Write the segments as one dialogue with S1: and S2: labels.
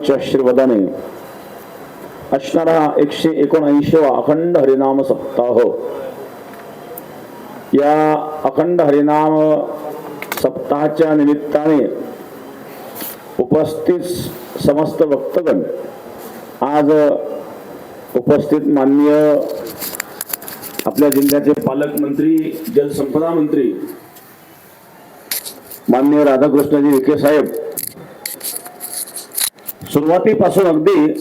S1: साहेबांच्या आशीर्वादाने असणारा 179वा अखंड हरिनाम सप्ताह, या अखंड हरिनाम सप्ताहाच्या निमित्ताने उपस्थित समस्त भक्तगण, आज उपस्थित माननीय आपल्या जिल्ह्याचे पालकमंत्री, जलसंपदा मंत्री माननीय राधाकृष्णजी विखे साहेब, सुरुवातीपासून अगदी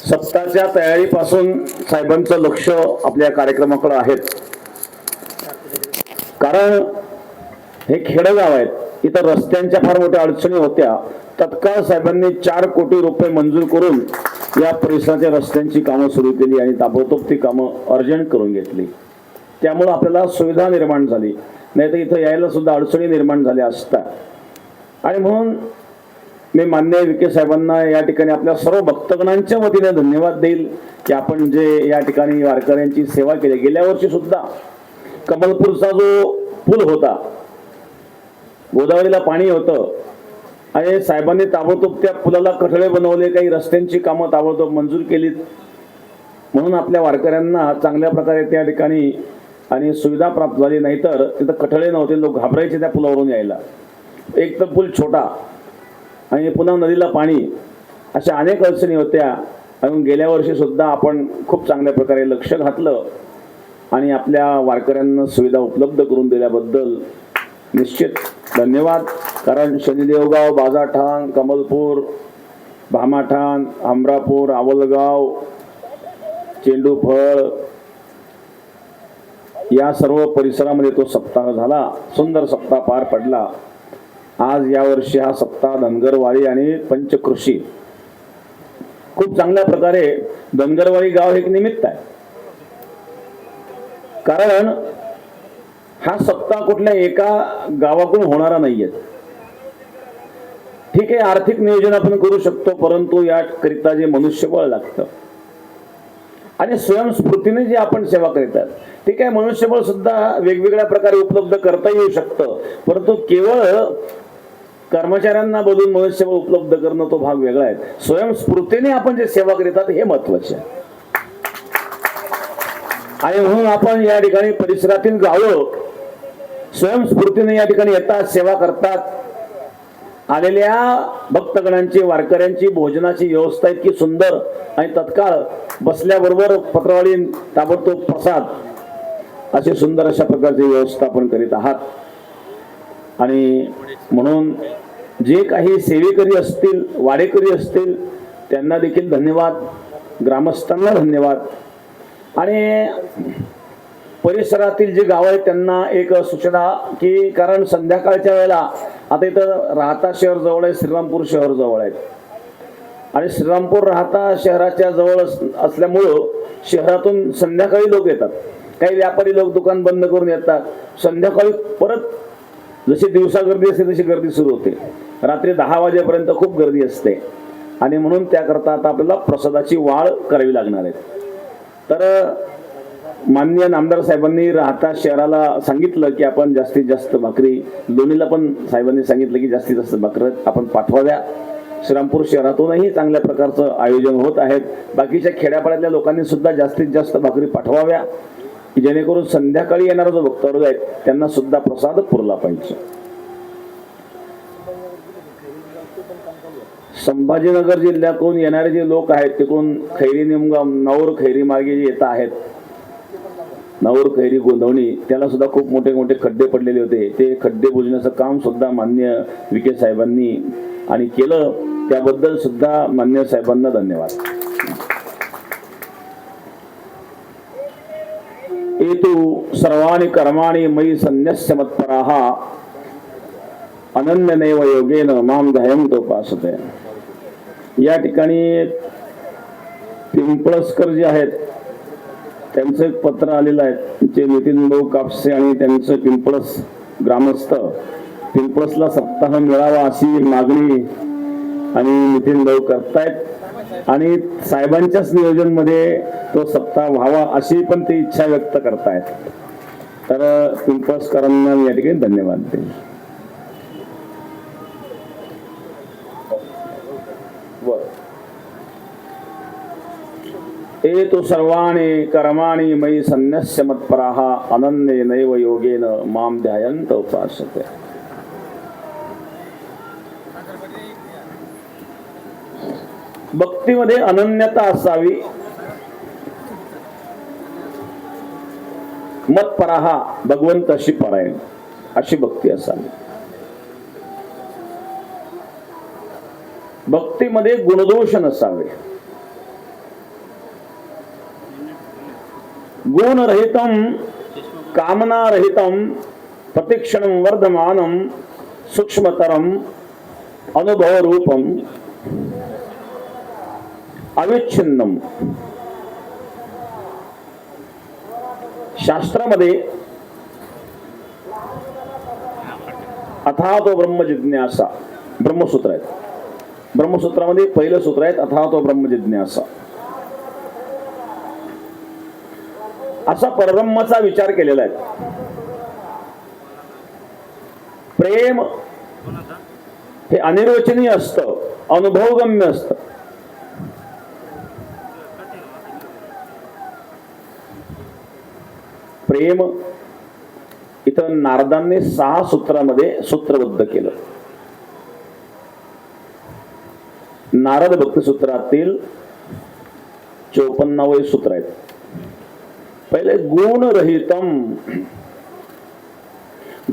S1: सप्ताहाच्या तयारीपासून साहेबांचं लक्ष आपल्या कार्यक्रमाकडे आहे. कारण हे खेडेगाव आहेत, इथं रस्त्यांच्या फार मोठ्या अडचणी होत्या. तत्काळ साहेबांनी 4 कोटी रुपये मंजूर करून या परिसराच्या रस्त्यांची कामं सुरू केली आणि ताबडतोब ती कामं अर्जंट करून घेतली. त्यामुळे आपल्याला सुविधा निर्माण झाली, नाही तर इथं यायला सुद्धा अडचणी निर्माण झाल्या असतात. आणि म्हणून मी माननीय विखे साहेबांना या ठिकाणी आपल्या सर्व भक्तगणांच्या वतीने धन्यवाद देईल की आपण जे या ठिकाणी वारकऱ्यांची सेवा केली. गेल्या वर्षी सुद्धा कमलपूरचा जो पूल होता, गोदावरीला पाणी होतं आणि साहेबांनी ताबडतोब त्या पुलाला कठडे बनवले, काही रस्त्यांची कामं ताबडतोब मंजूर केलीत. म्हणून आपल्या वारकऱ्यांना चांगल्या प्रकारे त्या ठिकाणी आणि सुविधा प्राप्त झाली. नाहीतर तिथं कठडे नव्हते, लोक घाबरायचे त्या पुलावरून यायला. एक तर पूल छोटा आणि पुन्हा नदीला पाणी, अशा अनेक अडचणी होत्या. आणि गेल्या वर्षी सुद्धा आपण खूप चांगल्या प्रकारे लक्ष घातलं आणि आपल्या वारकऱ्यांना सुविधा उपलब्ध करून दिल्याबद्दल निश्चित धन्यवाद. कारण शनिदेवगाव, बाजाठाण, कमलपूर, भामाठाण, अमरापूर, आवलगाव, चेंडूफळ या सर्व परिसरामध्ये तो सप्ताह झाला. सुंदर सप्ताह पार पडला. आज यावर्षी हा सप्ताह धनगरवाडी आणि पंचकृषी खूप चांगल्या प्रकारे. धनगरवाडी गाव एक निमित्त आहे, कारण हा सप्ताह कुठल्या एका गावाकडून होणारा नाहीये. ठीक आहे, आर्थिक नियोजन आपण करू शकतो, परंतु याकरिता जे मनुष्यबळ लागतं आणि स्वयंस्फूर्तीने जे आपण सेवा करतात, ठीक आहे, मनुष्यबळ सुद्धा वेगवेगळ्या प्रकारे उपलब्ध करता येऊ शकतं, परंतु केवळ कर्मचाऱ्यांना बोलून मनुष्यबळ उपलब्ध करणं तो भाग वेगळा आहे. स्वयंस्फूर्तीने आपण जे सेवा करतात हे महत्वाचे आहे. आणि म्हणून आपण या ठिकाणी परिसरातील गावं स्वयंस्फूर्तीने या ठिकाणी येतात, सेवा करतात. आलेल्या भक्तगणांची, वारकऱ्यांची भोजनाची व्यवस्था इतकी सुंदर आणि तत्काळ बसल्याबरोबर पत्रवाळी, ताबडतोब प्रसाद, अशी सुंदर अशा प्रकारची व्यवस्था आपण करीत आहात. आणि म्हणून जे काही सेवेकरी असतील, वाडेकरी असतील, त्यांना देखील धन्यवाद, ग्रामस्थांना धन्यवाद. आणि परिसरातील जे गाव आहेत त्यांना एक सूचना की, कारण संध्याकाळच्या वेळेला आता इथं राहता शहर जवळ आहे, श्रीरामपूर शहर जवळ आहे आणि श्रीरामपूर राहता शहराच्या जवळ असल्यामुळं शहरातून संध्याकाळी लोक येतात. काही व्यापारी लोक दुकान बंद करून येतात. संध्याकाळी परत जशी दिवसा गर्दी असते तशी गर्दी सुरू होते. रात्री 10 वाजेपर्यंत खूप गर्दी असते आणि म्हणून त्याकरता आता आपल्याला प्रसादाची वाढ करावी लागणार आहे. तर माननीय नामदार साहेबांनी राहता शहराला सांगितलं की आपण जास्तीत जास्त भाकरी, लोणीला पण साहेबांनी सांगितलं की जास्तीत जास्त भाकरी आपण पाठवाव्या. श्रीरामपूर शहरातूनही चांगल्या प्रकारचं आयोजन होत आहे. बाकीच्या खेड्यापाड्यातल्या लोकांनी सुद्धा जास्तीत जास्त भाकरी पाठवाव्या, जेणेकरून संध्याकाळी येणारा जो भक्तवर्ग आहे त्यांना सुद्धा प्रसाद पुरला पाहिजे. संभाजीनगर जिल्ह्यातून येणारे जे लोक आहेत, तिकडून खैरी, निमगाम, नौर खैरी मार्गे जे येत आहेत, नौर खैरी गोंधवणी, त्याला सुद्धा खूप मोठे मोठे खड्डे पडलेले होते. ते खड्डे बुजण्याचं काम सुद्धा माननीय विखे साहेबांनी आणि केलं, त्याबद्दल सुद्धा माननीय साहेबांना धन्यवाद. एतु सर्वाणि कर्माणि मयि संन्यस्य मत्पराः अनन्यनैव योगेन मां ध्यायन्तोपासते. या ठिकाणी पिंपळसकर जे आहेत त्यांचं एक पत्र आलेलं आहे, जे नितीन भाऊ कापसे आणि त्यांचं पिंपळस ग्रामस्थ, पिंपळसला सप्ताह मिळावा अशी मागणी आणि नितीन भाऊ करतायत आणि साहेबांच्याच नियोजन मध्ये तो सप्ताह व्हावा अशी पण ते इच्छा व्यक्त करतायत. तर पिंपळसकरांना या ठिकाणी धन्यवाद देईल. ए तु सर्वाणि कर्माणि मयि सन्न्यस्य मत्पराः अनन्येनैव योगेन मां ध्यायन्त उपासते. भक्तीमध्ये अनन्यता असावी. मत्पराः भगवंताशी परायण अशी भक्ती असावी. भक्तीमध्ये गुणदोष नसावे. गुणरहितं कामनारहितं प्रतिक्षणं वर्धमानं सूक्ष्मतरं अनुभवरूपं अविच्छिन्नम. शास्त्रामध्ये अथातो ब्रह्म जिज्ञासा ब्रह्मसूत्र आहेत. ब्रह्मसूत्रामध्ये पहिलं सूत्र आहे अथातो ब्रह्म जिज्ञासा. असा परब्रह्माचा विचार केलेला आहे. प्रेम हे अनिर्वचनीय असतं, अनुभवगम्य असतं. प्रेम इथं नारदांनी 6 सूत्रामध्ये सूत्रबद्ध केलं. नारद भक्ती सूत्रातील 54वे सूत्र आहे. पहिले गुणरहितम.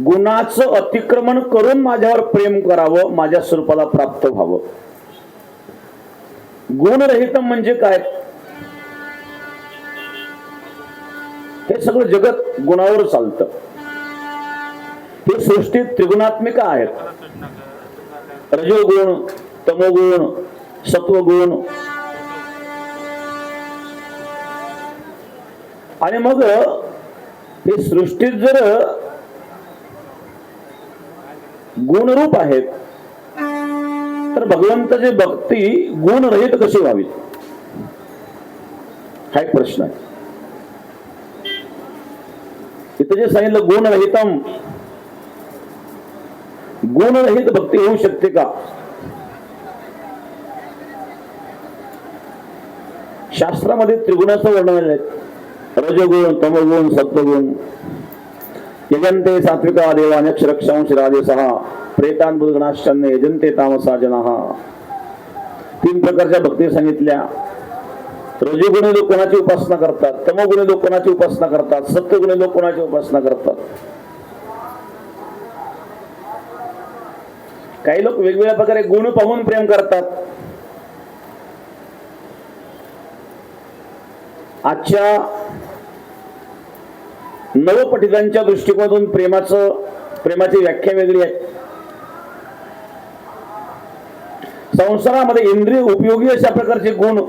S1: गुणाचं अतिक्रमण करून माझ्यावर प्रेम करावं, माझ्या स्वरूपाला प्राप्त व्हावं. गुणरहितम म्हणजे काय? हे सगळं जगत गुणावर चालतं. ही सृष्टी त्रिगुणात्मिका आहेत. रजोगुण, तमोगुण, सत्वगुण. आणि मग ही सृष्टीत जर गुणरूप आहेत तर भगवंताची भक्ती गुणरहित कशी व्हावी हा एक प्रश्न आहे. इथं जे सांगितलं गुणरहितम, गुणरहित भक्ती होऊ शकते का? शास्त्रामध्ये त्रिगुणाचं वर्णन आहे. रजोगुण, तमोगुण, सत्वगुण. यजन्ते सात्विका देवान्यक्षरक्षंश राजसः प्रेतान् बुद्गणाश्चन्य यजन्ते तामसा जनाः. 3 प्रकारच्या भक्ती सांगितल्या. रजोगुणी लोक कोणाची उपासना करतात, तमोगुणी लोक कोणाची उपासना करतात, सत्वगुणी लोक कोणाची उपासना करतात. काही लोक वेगवेगळ्या प्रकारे गुण पाहून प्रेम करतात. आजच्या नवपठितांच्या दृष्टिकोनातून प्रेमाची व्याख्या वेगळी आहे. संसारामध्ये इंद्रिय उपयोगी अशा प्रकारचे गुण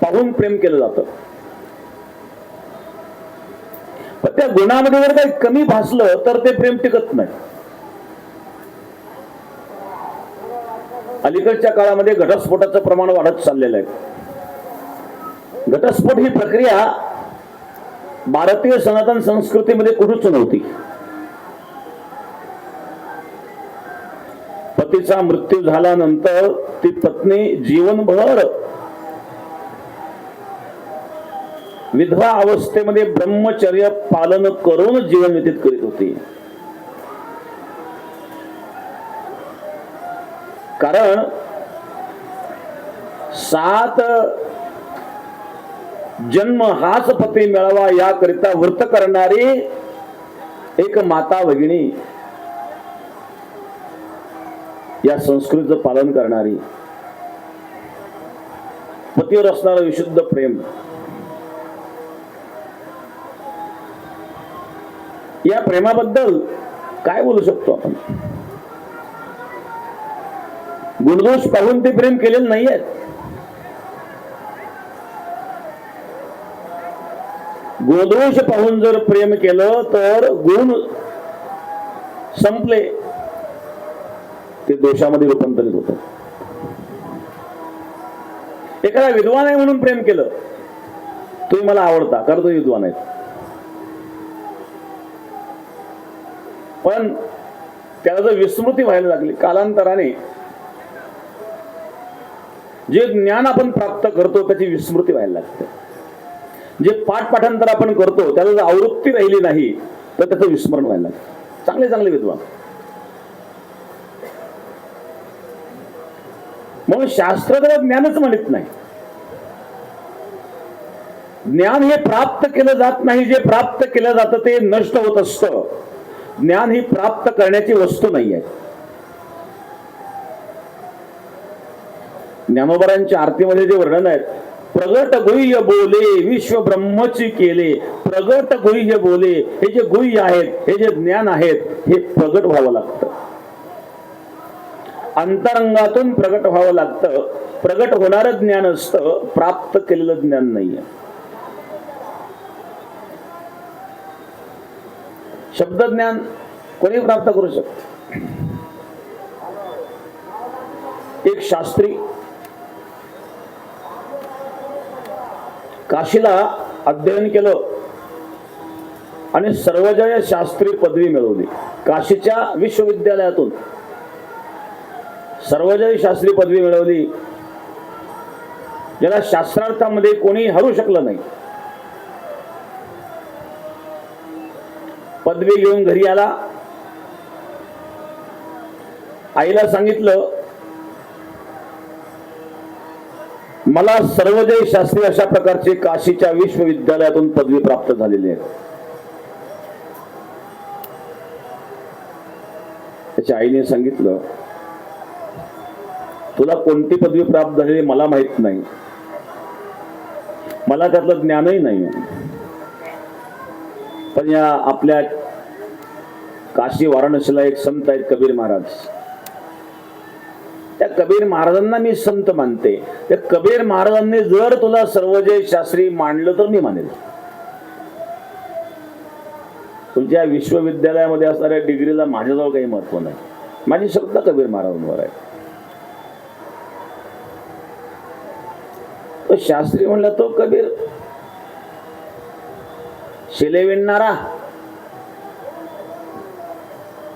S1: पाहून प्रेम केलं जातं. पण त्या गुणामध्ये जर काही कमी भासलं तर ते प्रेम टिकत नाही. अलीकडच्या काळामध्ये घटस्फोटाचं प्रमाण वाढत चाललेलं आहे. घटस्फोट ही प्रक्रिया भारतीय सनातन संस्कृतीमध्ये कुठेच नव्हती. पतीचा मृत्यू झाल्यानंतर ती पत्नी जीवनभर विधवा अवस्थेमध्ये ब्रह्मचर्य पालन करून जीवन व्यतीत करीत होती. कारण 7 जन्म हाच पती मिळावा याकरिता व्रत करणारी एक माता भगिनी, या संस्कृतीचं पालन करणारी, पतीवर असणारं विशुद्ध प्रेम. या प्रेमाबद्दल काय बोलू शकतो आपण? गुणदोष पाहून ते प्रेम केलेलं नाहीये. गुणदोष पाहून जर प्रेम केलं तर गुण संपले, ते दोषामध्ये रूपांतरित होतं. एखादा विद्वान आहे म्हणून प्रेम केलं, तुम्ही मला आवडता कारण तो विद्वान आहे, पण त्याला जर विस्मृती व्हायला लागली कालांतराने, जे ज्ञान आपण प्राप्त करतो त्याची विस्मृती व्हायला लागते. जे पाठपाठांतर आपण करतो त्याला जर आवृत्ती राहिली नाही तर त्याचं विस्मरण व्हायला लागतं. चांगले चांगले विद्वान म्हणून शास्त्र त्याला ज्ञानच म्हणत नाही. ज्ञान हे प्राप्त केलं जात नाही, जे प्राप्त केलं जातं ते नष्ट होत असतं. ज्ञान ही प्राप्त करण्याची वस्तू नाही आहे. ज्ञानोबरांच्या आरतीमध्ये जे वर्णन आहे, प्रगट गुह्य बोले विश्व ब्रह्मची केले. प्रगट गुह्य बोले, हे जे गुह्य आहेत, हे जे ज्ञान आहेत, हे प्रगट व्हावं लागतं. अंतरंगातून प्रगट व्हावं लागतं. प्रगट होणारं ज्ञान असतं, प्राप्त केलेलं ज्ञान नाहीये. शब्द ज्ञान कोणी प्राप्त करू शकतो. एक शास्त्री काशीला अध्ययन केलं आणि सर्वजय शास्त्री पदवी मिळवली. काशीच्या विश्वविद्यालयातून सर्वजय शास्त्री पदवी मिळवली, ज्याला शास्त्रार्थामध्ये कोणी हरू शकलं नाही. पदवी घेऊन घरी आला. आईला सांगितलं, मला सर्वजय शास्त्री अशा प्रकारचे काशीच्या विश्वविद्यालयातून पदवी प्राप्त झालेली आहे. त्याच्या आईने सांगितलं, तुला कोणती पदवी प्राप्त झालेली मला माहित नाही, मला त्यातलं ज्ञानही नाही. पण या आपल्या काशी वाराणसीला एक संत आहेत कबीर महाराज. त्या कबीर महाराजांना मी संत मानते. त्या कबीर महाराजांनी जर तुला सर्वजय शास्त्री मानलं तर मी मानेल. तुमच्या विश्वविद्यालयामध्ये असणाऱ्या डिग्रीला माझ्याजवळ काही महत्व नाही. माझी श्रद्धा कबीर महाराजांवर आहे. तो शास्त्री म्हणला, तो कबीर शिले विणणारा,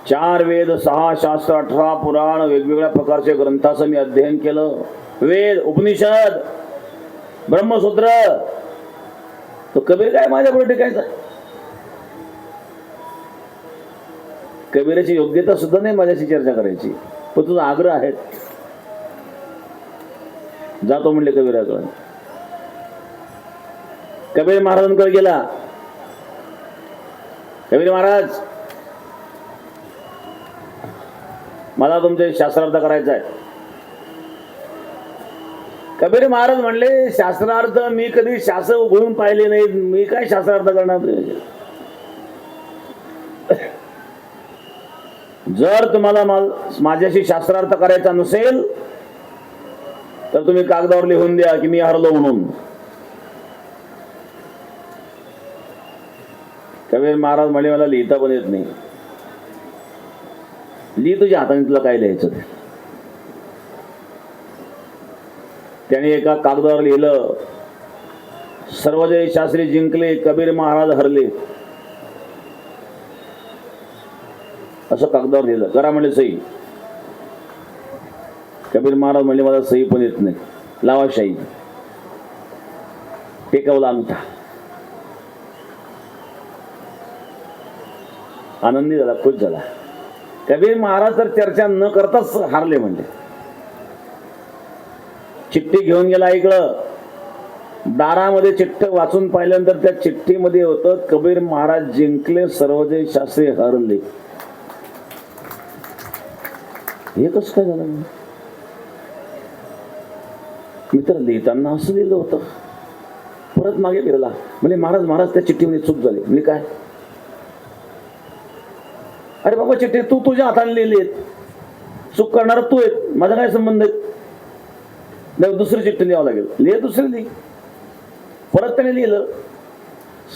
S1: 4 वेद 6 शास्त्र 18 पुराण वेगवेगळ्या प्रकारचे ग्रंथाचं मी अध्ययन केलं. वेद उपनिषद ब्रह्मसूत्र. तो कबीर काय माझ्या पुढे टिकायचा. कबीराची योग्यता सुद्धा नाही माझ्याशी चर्चा करायची. पण तुझा आग्रह आहे. जातो म्हणले कबीराकडे. कबीर महाराजांकडे गेला. कबीर महाराज, मला तुमचे शास्त्रार्थ करायचा आहे. कबीर महाराज म्हणले, शास्त्रार्थ मी कधी शास्त्र उघडून पाहिले नाही, मी काय शास्त्रार्थ करणार. जर तुम्हाला माझ्याशी शास्त्रार्थ करायचा नसेल तर तुम्ही कागदावर लिहून द्या की मी हरलो म्हणून. कबीर महाराज म्हणे, मला लिहिता पण येत नाही. लिहि तुझ्या हाताने, तुला काय लिहायचं ते. त्याने एका कागदावर लिहिलं, सर्वजय शास्त्री जिंकले, कबीर महाराज हरले. असं कागदावर लिहिलं. करा म्हणले सही. कबीर महाराज म्हणले, मला सही पण येत नाही. लावा शाही. टेकवला अंगठा. आनंदी झाला, खुश झाला. कबीर महाराज तर चर्चा न करताच हारले म्हणले. चिठ्ठी घेऊन गेला इकडं. दारामध्ये चिठ्ठी वाचून पाहिल्यानंतर त्या चिठ्ठीमध्ये होतं, कबीर महाराज जिंकले, सर्वजय शास्त्री हरले. हे कसं काय झालं. मित्र लिहिताना असं लिहिलं होतं. परत मागे फिरला. म्हणजे महाराज त्या चिठ्ठीमध्ये चूक झाली. म्हणजे काय. अरे बाबा, चिठ्ठी तू तुझ्या हाताने लिहिली, चूक करणार तू आहे, माझा काय संबंध आहे. नाही, दुसरी चिठ्ठी लिहावं लागेल. दुसरी लिहि. परत त्याने लिहिलं,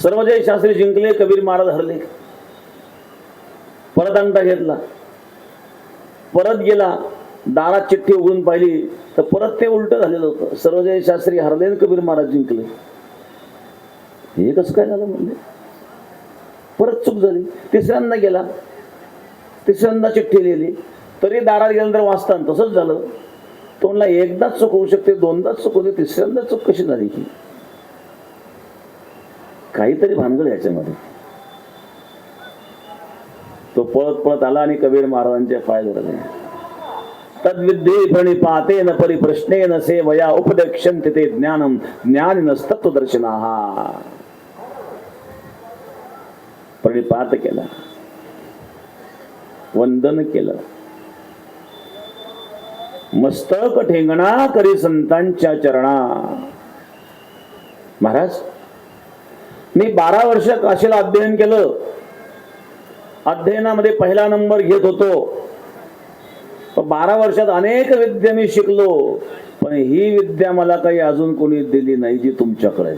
S1: सर्वजय शास्त्री जिंकले, कबीर महाराज हरले. परत अंगठा घेतला. परत गेला. दारात चिठ्ठी उघडून पाहिली तर परत ते उलट झालेलं होतं. सर्वजय शास्त्री हरले आणि कबीर महाराज जिंकले. हे कसं काय झालं म्हणजे. परत चूक झाली. तिसऱ्यांदा गेला. तिसऱ्यांदा चिठ्ठी लिहिली. तरी दारात गेल्यानंतर वाचताना तसंच झालं. तोंडला एकदाच चूक होऊ शकते, दोनदाच चूक होते, तिसऱ्यांदा चूक कशी झाली की काहीतरी भानगड याच्यामध्ये. तो पळत पळत आला आणि कबीर महाराजांच्या पाय धरले. तद्विद्ये प्रणिपातेन परिप्रश्नेन सेवया उपदेक्षन्ते ते ज्ञानम ज्ञानिनस्तत्वदर्शिनाः. प्रणिपात केला, वंदन केलं, मस्तक ठेंगणा करी संतांच्या चरणा. महाराज, मी 12 वर्ष काशीला अध्ययन केलं, अध्ययनामध्ये पहिला नंबर घेत होतो. 12 वर्षात अनेक विद्या मी शिकलो, पण ही विद्या मला काही अजून कोणी दिली नाही जी तुमच्याकडे.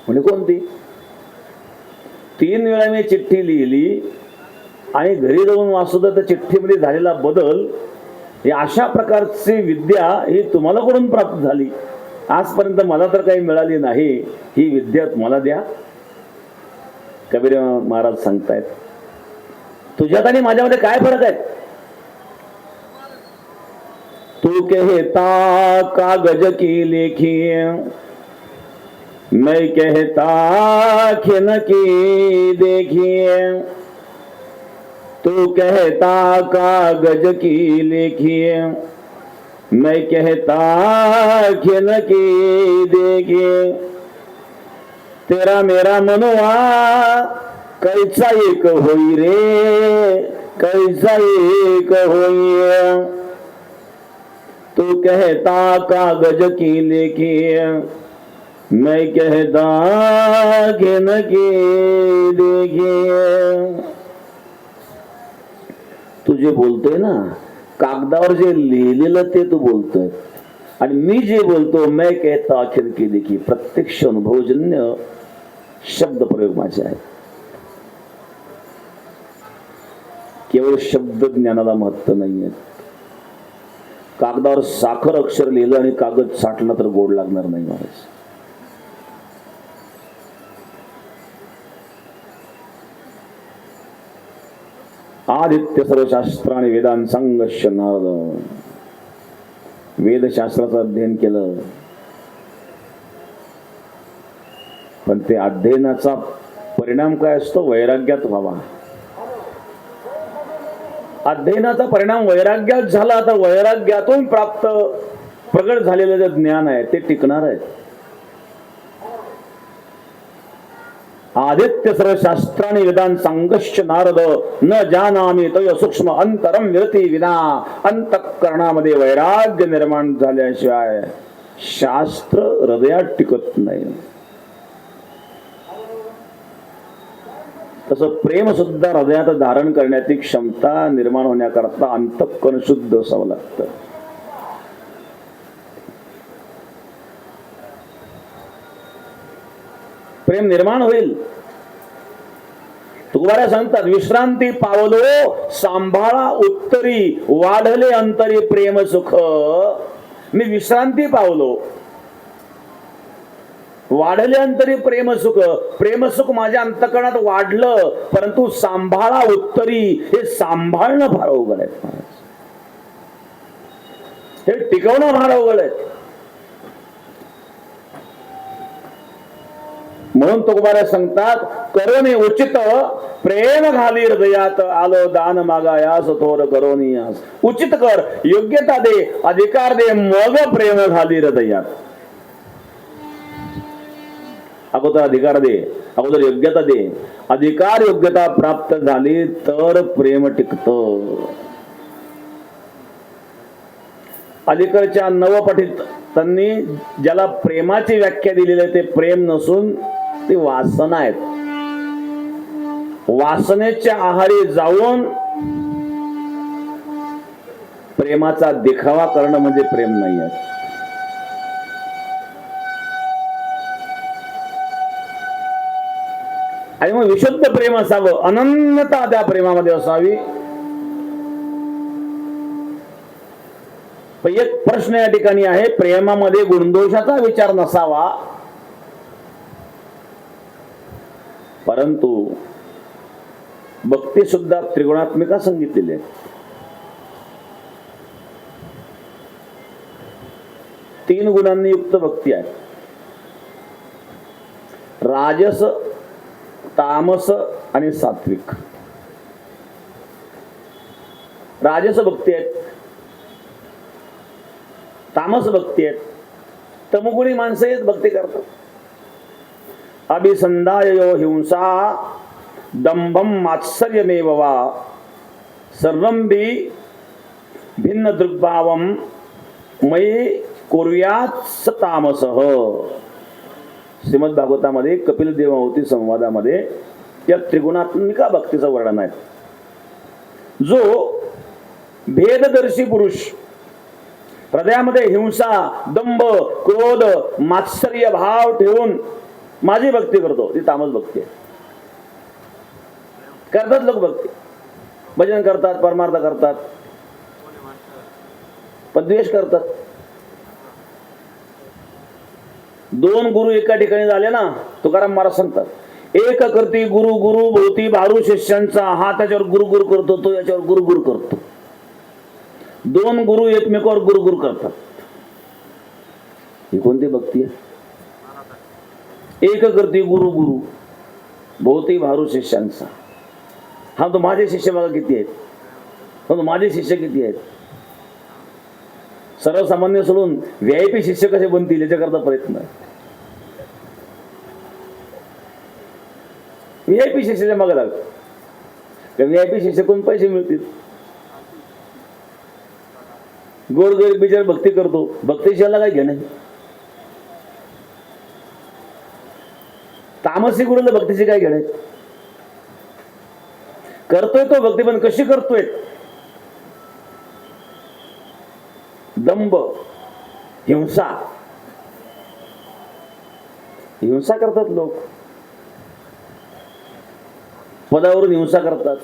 S1: म्हणजे कोणती? 3 वेळा मी चिठ्ठी लिहिली आणि घरी जाऊन वाचतो तर चिठ्ठीमध्ये झालेला बदल, ही अशा प्रकारची विद्या ही तुम्हाला कडून प्राप्त झाली. आजपर्यंत मला तर काही मिळाली नाही, ही विद्या तुम्हाला द्या. कबीर महाराज सांगतायत, तुझ्यात आणि माझ्यामध्ये काय फरक आहे? तू कहता कागज की लेखी, मैं कहता खिन की देखी. तू कहता कागज की लेखी, मैं कहता खिन की देखी. तेरा मेरा मनुआ कैसा एक होई रे, कैसा एक होई. तू कहता कागज की लेखी, मैं कहता खिन की देखी. तू जे बोलतोय ना, कागदावर जे लिहिलेलं ते तू बोलतोय, आणि मी जे बोलतो मैं कहता खिन की देखी, प्रत्यक्ष अनुभवजन्य शब्द प्रयोग माझे आहेत. केवळ शब्द ज्ञानाला महत्व नाहीये. कागदावर साखर अक्षर लिहिलं आणि कागद साठला तर गोड लागणार नाही महाराज. आदित्य सर्वशास्त्राने वेदांत संघर्ष नारद. वेदशास्त्राचं अध्ययन केलं, पण ते अध्ययनाचा परिणाम काय असतो? वैराग्यात व्हावा. अध्ययनाचा परिणाम वैराग्यात झाला तर वैराग्यातून प्राप्त प्रगट झालेलं जे ज्ञान आहे ते टिकणार आहे. आदित्य सर्वशास्त्राने वेदांत संघर्ष नारद, न जानामि तय सूक्ष्म अंतरम विरती विना. अंतःकरणामध्ये वैराग्य निर्माण झाल्याशिवाय शास्त्र हृदयात टिकत नाही. तसं प्रेम सुद्धा हृदयात धारण करण्याची क्षमता निर्माण होण्याकरता अंतःकरण शुद्ध असावं लागतं. प्रेम निर्माण होईल. तुकाराम सांगतात, विश्रांती पावलो सांभाळा उत्तरी, वाढले अंतरी प्रेम सुख. मी विश्रांती पावलो, वाढले अंतरी प्रेमसुख. प्रेमसुख माझ्या अंतःकरणात वाढलं, परंतु सांभाळा उत्तरी, हे सांभाळणं फार अवघड आहे. हे टिकवणं फार अवघड आहे. म्हणून तुकोबारा सांगतात, करोनी उचित प्रेम घाली हृदयात, आलो दान मागायास थोर करोनियास. उचित कर, योग्यता दे, अधिकार दे, मग प्रेम घाली हृदयात. अगोदर अधिकार दे, अगोदर योग्यता दे. अधिकार योग्यता प्राप्त झाली तर प्रेम टिकतं. अलीकडच्या नवपठित त्यांनी ज्याला प्रेमाची व्याख्या दिलेली आहे ते प्रेम नसून ती वासना आहेत. वासनेच्या आहारी जाऊन प्रेमाचा देखावा करणं म्हणजे प्रेम नाही आहे. आणि मग विशुद्ध प्रेम असावं, अनन्यता त्या प्रेमामध्ये असावी. एक प्रश्न या ठिकाणी आहे, प्रेमामध्ये गुणदोषाचा विचार नसावा, परंतु भक्ती सुद्धा त्रिगुणात्मिका सांगितलेली आहे. 3 गुणांनी युक्त भक्ती आहे. राजस, तामस आणि सात्विक. राजस भक्ती आहेत, तामस भक्ती आहेत, तमगुणी माणसं आहेत भक्ती करतात. अभिसंधायो हिंसा दंभम मात्सर्यमेव वा सर्वं बी भिन्न दृग्भावम मयी कुर्यात् स तामसः. श्रीमद भागवतामध्ये कपिल देवाहुती संवादामध्ये या त्रिगुणात्मिका भक्तीचं वर्णन आहे. जो भेददर्शी पुरुष हृदयामध्ये हिंसा, दंभ, क्रोध, मात्सर्य भाव ठेवून माझी भक्ती करतो, ती तामस भक्ती आहे. करतात लोक भक्ती, भजन करतात, परमार्थ करतात, पण द्वेष करतात. 2 गुरु एका ठिकाणी झाले ना, तुकाराम महाराज सांगतात, एक करती गुरु गुरु भोवती भारू शिष्यांचा, हा त्याच्यावर गुरु गुरु करतो, तो याच्यावर गुरु गुरु करतो. 2 गुरु एकमेकावर गुरु गुरु करतात. ही कोणती भक्ती आहे? एक करती गुरु गुरु भोवती भारू शिष्यांचा. हा तो माझे शिष्य बघा किती आहेत, तो माझे शिष्य किती आहेत. सर्वसामान्य सोडून VIP शिष्य कसे बनतील याच्याकरता प्रयत्न. VIP शिष्याच्या मागे लागतो. VIP शिष्य कोण पैसे मिळतील. गोरगरीब बिचार भक्ती करतो, भक्तीशाला काय घेणं. तामसी गुरुला भक्तीची काय घेणं. करतोय तो भक्ती, पण कशी करतोय. दंभ, हिंसा, हिंसा करतात लोक. पदावरून हिंसा करतात.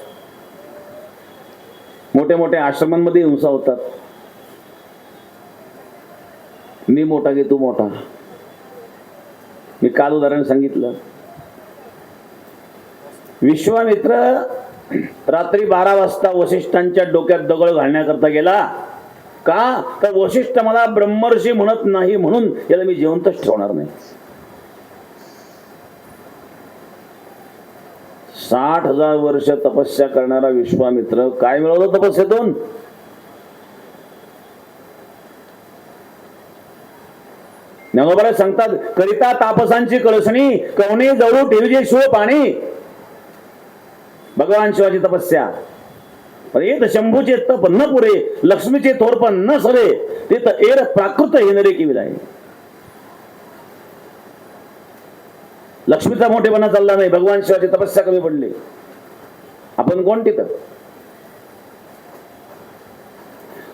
S1: मोठ्या मोठ्या आश्रमांमध्ये हिंसा होतात. मी मोठा घे तू मोठा. मी काल उदाहरण सांगितलं. विश्वामित्र रात्री 12 वाजता वसिष्ठांच्या डोक्यात दगड घालण्याकरता गेला. का तर वसिष्ठ मला ब्रह्मर्षी म्हणत नाही म्हणून याला मी जिवंतच ठेवणार नाही. 60,000 वर्ष तपस्या करणारा विश्वामित्र काय मिळवलं तपस्येतून. ज्ञानोबा सांगतात, करिता तापसांची कळसणी कवणे जवळ ठेवीजे शिव पाणी. भगवान शिवाची तपस्या. येत शंभूचे तप न पुरे लक्ष्मीचे थोरपण न सरे ते तर एर प्राकृत येणारे की विलाय. लक्ष्मीचा मोठेपणा चालला नाही, भगवान शिवाची तपस्या कमी पडली. आपण कोण तिथं.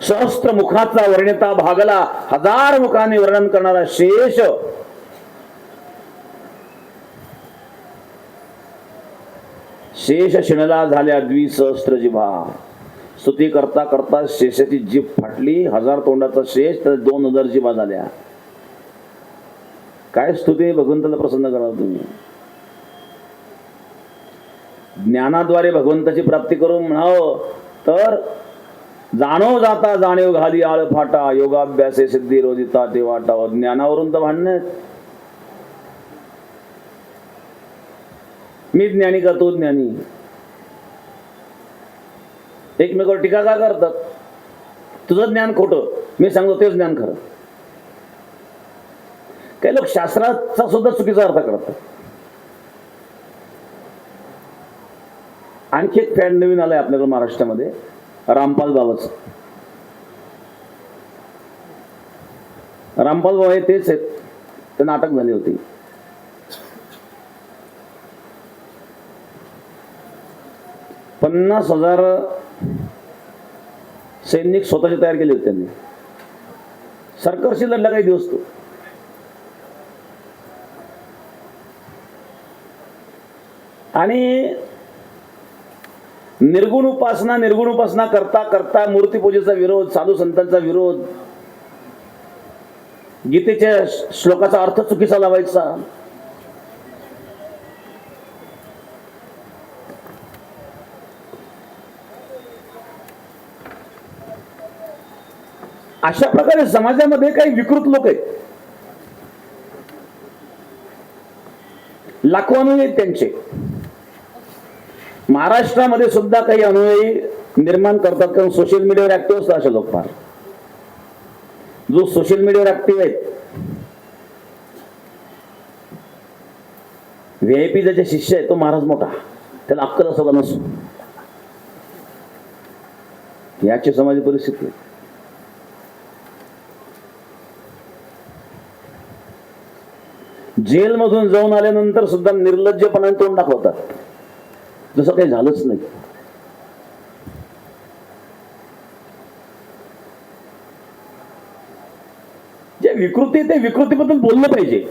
S1: सहस्त्र मुखाचा वर्णिता भागला 1000 मुखाने वर्णन करणारा शेष. शेष शिणला झाल्या 2,000 जिभा. स्तुती करता करता शेषाची जीभ फाटली. 1000 तोंडाचा शेष, तर 2,000 जिभा झाल्या. काय स्तुती भगवंताला प्रसन्न करा तुम्ही. ज्ञानाद्वारे भगवंताची प्राप्ती करून म्हणावं तर जाणो जाता जाणीव घाली आळ फाटा योगाभ्यासे सिद्धी रोजिता ते वाटाव. ज्ञानावरून तर भांडण. मी ज्ञानी का तो ज्ञानी. एकमेकावर टीका का करतात. तुझं ज्ञान खोटं, मी सांगतो तेच ज्ञान खरं. काही लोक शास्त्राचा सुद्धा चुकीचा अर्थ करतात. आणखी एक फॅड नवीन आलाय आपल्याकडे महाराष्ट्रामध्ये, रामपाल बाबाच. रामपाल बाबा हे तेच आहेत, ते नाटक झाली होती. पन्नास 50,000 सैनिक स्वतःचे तयार केले होते त्यांनी. सरकारशी लढला काही दिवस तो. आणि निर्गुण उपासना करता करता मूर्तीपूजेचा विरोध, साधू संतांचा विरोध, गीतेच्या श्लोकाचा अर्थ चुकीचा लावायचा. अशा प्रकारे समाजामध्ये काही विकृत लोक आहेत, लाखो अनुयायी आहेत त्यांचे. महाराष्ट्रामध्ये सुद्धा काही अनुयायी निर्माण करतात, कारण सोशल मीडियावर ऍक्टिव्ह असतात असे लोक. फार जो सोशल मीडियावर ऍक्टिव्ह आहेत, VIP ज्याचे शिष्य आहे तो महाराज मोठा, त्याला अक्कल असो का नसो, याची समाज परिस्थिती आहे. जेलमधून जाऊन आल्यानंतर सुद्धा निर्लज्जपणाने तोंड दाखवतात, जसं काही झालंच नाही. जे विकृती, ते विकृतीबद्दल बोललं पाहिजे.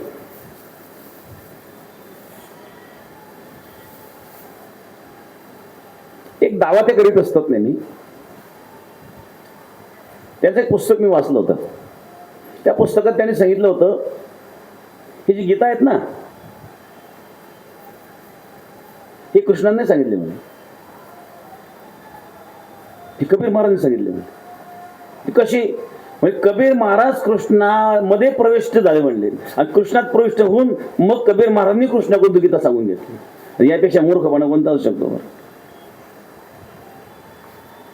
S1: एक दावा ते करीत असतात नेहमी. त्याचं एक पुस्तक मी वाचलं होतं. त्या पुस्तकात त्यांनी सांगितलं होतं, ही जी गीता आहेत ना, ही कृष्णाने सांगितली म्हणे, ही कबीर महाराजांनी सांगितली म्हणे. ती कशी म्हणजे कबीर महाराज कृष्णामध्ये प्रविष्ट झाले म्हणले, आणि कृष्णात प्रविष्ट होऊन मग कबीर महाराजांनी कृष्णाकडून गीता सांगून घेतली. यापेक्षा मूर्खपणा कोणता असू शकतो?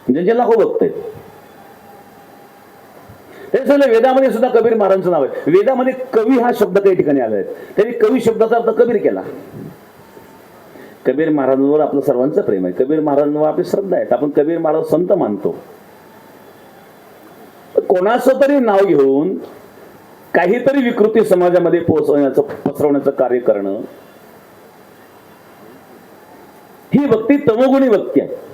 S1: ज्यांचे लाखो भक्त आहेत. ते सगळं वेदामध्ये सुद्धा कबीर महाराजांचं नाव आहे. वेदामध्ये कवी हा शब्द काही ठिकाणी आला आहे, त्यांनी कवी शब्दाचा अर्थ कबीर केला. कबीर महाराजांवर आपलं सर्वांचं प्रेम आहे, कबीर महाराजांवर आपली श्रद्धा आहे, आपण कबीर महाराज संत मानतो. कोणाचं तरी नाव घेऊन काहीतरी विकृती समाजामध्ये पोहोचवण्याचं, पसरवण्याचं कार्य करणं, ही भक्ती तमोगुणी भक्ती आहे.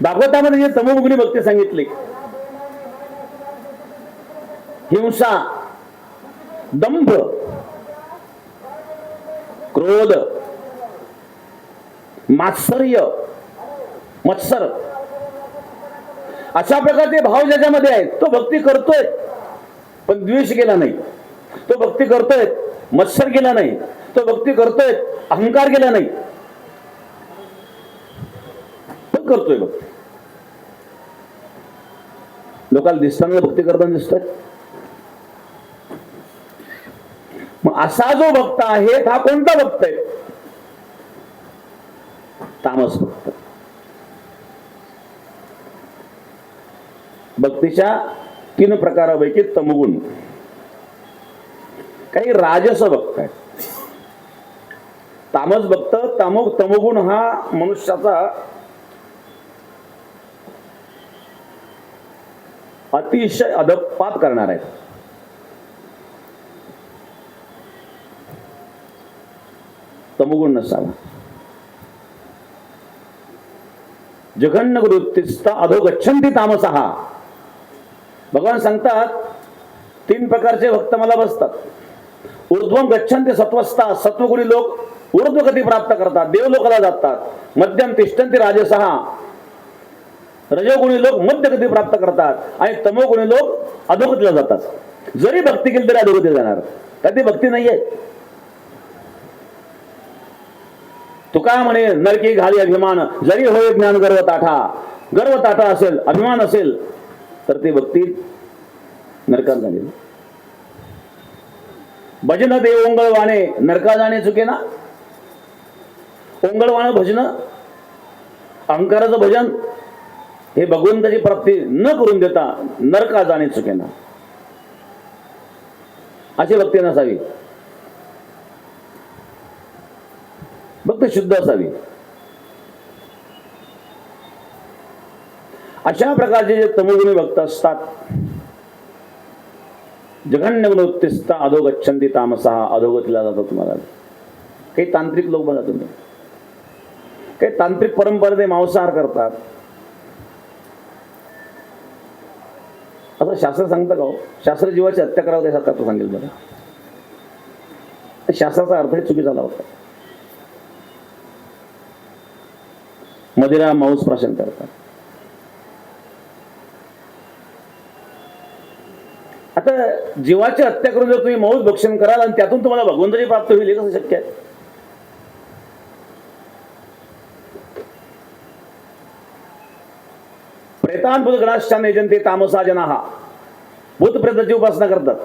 S1: भागवतामध्ये जे तमोगुणी भक्ती सांगितली, हिंसा, दंभ, क्रोध, मात्सर्य, मत्सर, अशा प्रकारचे भाव ज्याच्यामध्ये आहेत, तो भक्ती करतोय पण द्वेष केला नाही, तो भक्ती करतोय मत्सर केला नाही, तो भक्ती करतोय अहंकार केला नाही, पण करतोय भक्ती. लोकांना दिसताना भक्ती करताना दिसतोय. मग असा जो भक्त आहे, हा कोणता भक्त आहे? तामस भक्त. भक्तीच्या 3 प्रकारापैकी तमोगुण. काही राजस भक्त आहेत. तामस भक्त, तमोगुण हा मनुष्याचा अतिशय अधपात करणार आहे. तमोगुण नसावा. जघन्य वृत्तीस्थ अधो गच्छन्ति तामसः. भगवान सांगतात 3 प्रकारचे भक्त मला बसतात. ऊर्ध्वम गच्छन्ति सत्वस्था. सत्वगुणी लोक ऊर्ध्वगती प्राप्त करतात, देवलोकाला जातात. मध्यम तिष्ठन्ति राजसः. रजोगुणी लोक मध्यगती प्राप्त करतात, आणि तमोगुणी लोक अधोगतीला जातात. जरी भक्ती केली तरी अधोगती जाणार, तर ती भक्ती नाहीये. तुका म्हणे नरकी घाली अभिमान, जरी होय ज्ञान गर्वताठा. गर्वताठा असेल, अभिमान असेल, तर ती भक्ती नरकात झाली. भजन देव ओंगळवाणे, नरका जाणे चुके ना. ओंगळवाणं भजन, अहंकाराचं भजन, हे भगवंताची प्राप्ती न करून देता नरका जाणे चुके ना. अशी भक्ती नसावी. भक्ती शुद्ध असावी. अशा प्रकारचे जे तमोगुणी भक्त असतात, जघन्य वृत्तीस्थ अधो गच्छन्ति तामसः. अधोगतीला जातात. तुम्हाला काही तांत्रिक लोक बघा तुम्ही, काही तांत्रिक परंपरेने मांसाहार करतात. असं शास्त्र सांगतं का हो? शास्त्र जीवाची हत्या करावं त्यासारखं सांगेल बघा. शास्त्राचा अर्थ चुकीचा झाला होता. मदिरा मांस प्राशन करतात. आता जीवाची हत्या करून जर तुम्ही मांस भक्षण कराल आणि त्यातून तुम्हाला भगवंताची प्राप्ती होईल, हे कसं शक्य आहे? प्रेतान बुधगणाश्चान यजन्ते तामसा जनाः. भूतप्रेताची उपासना करतात,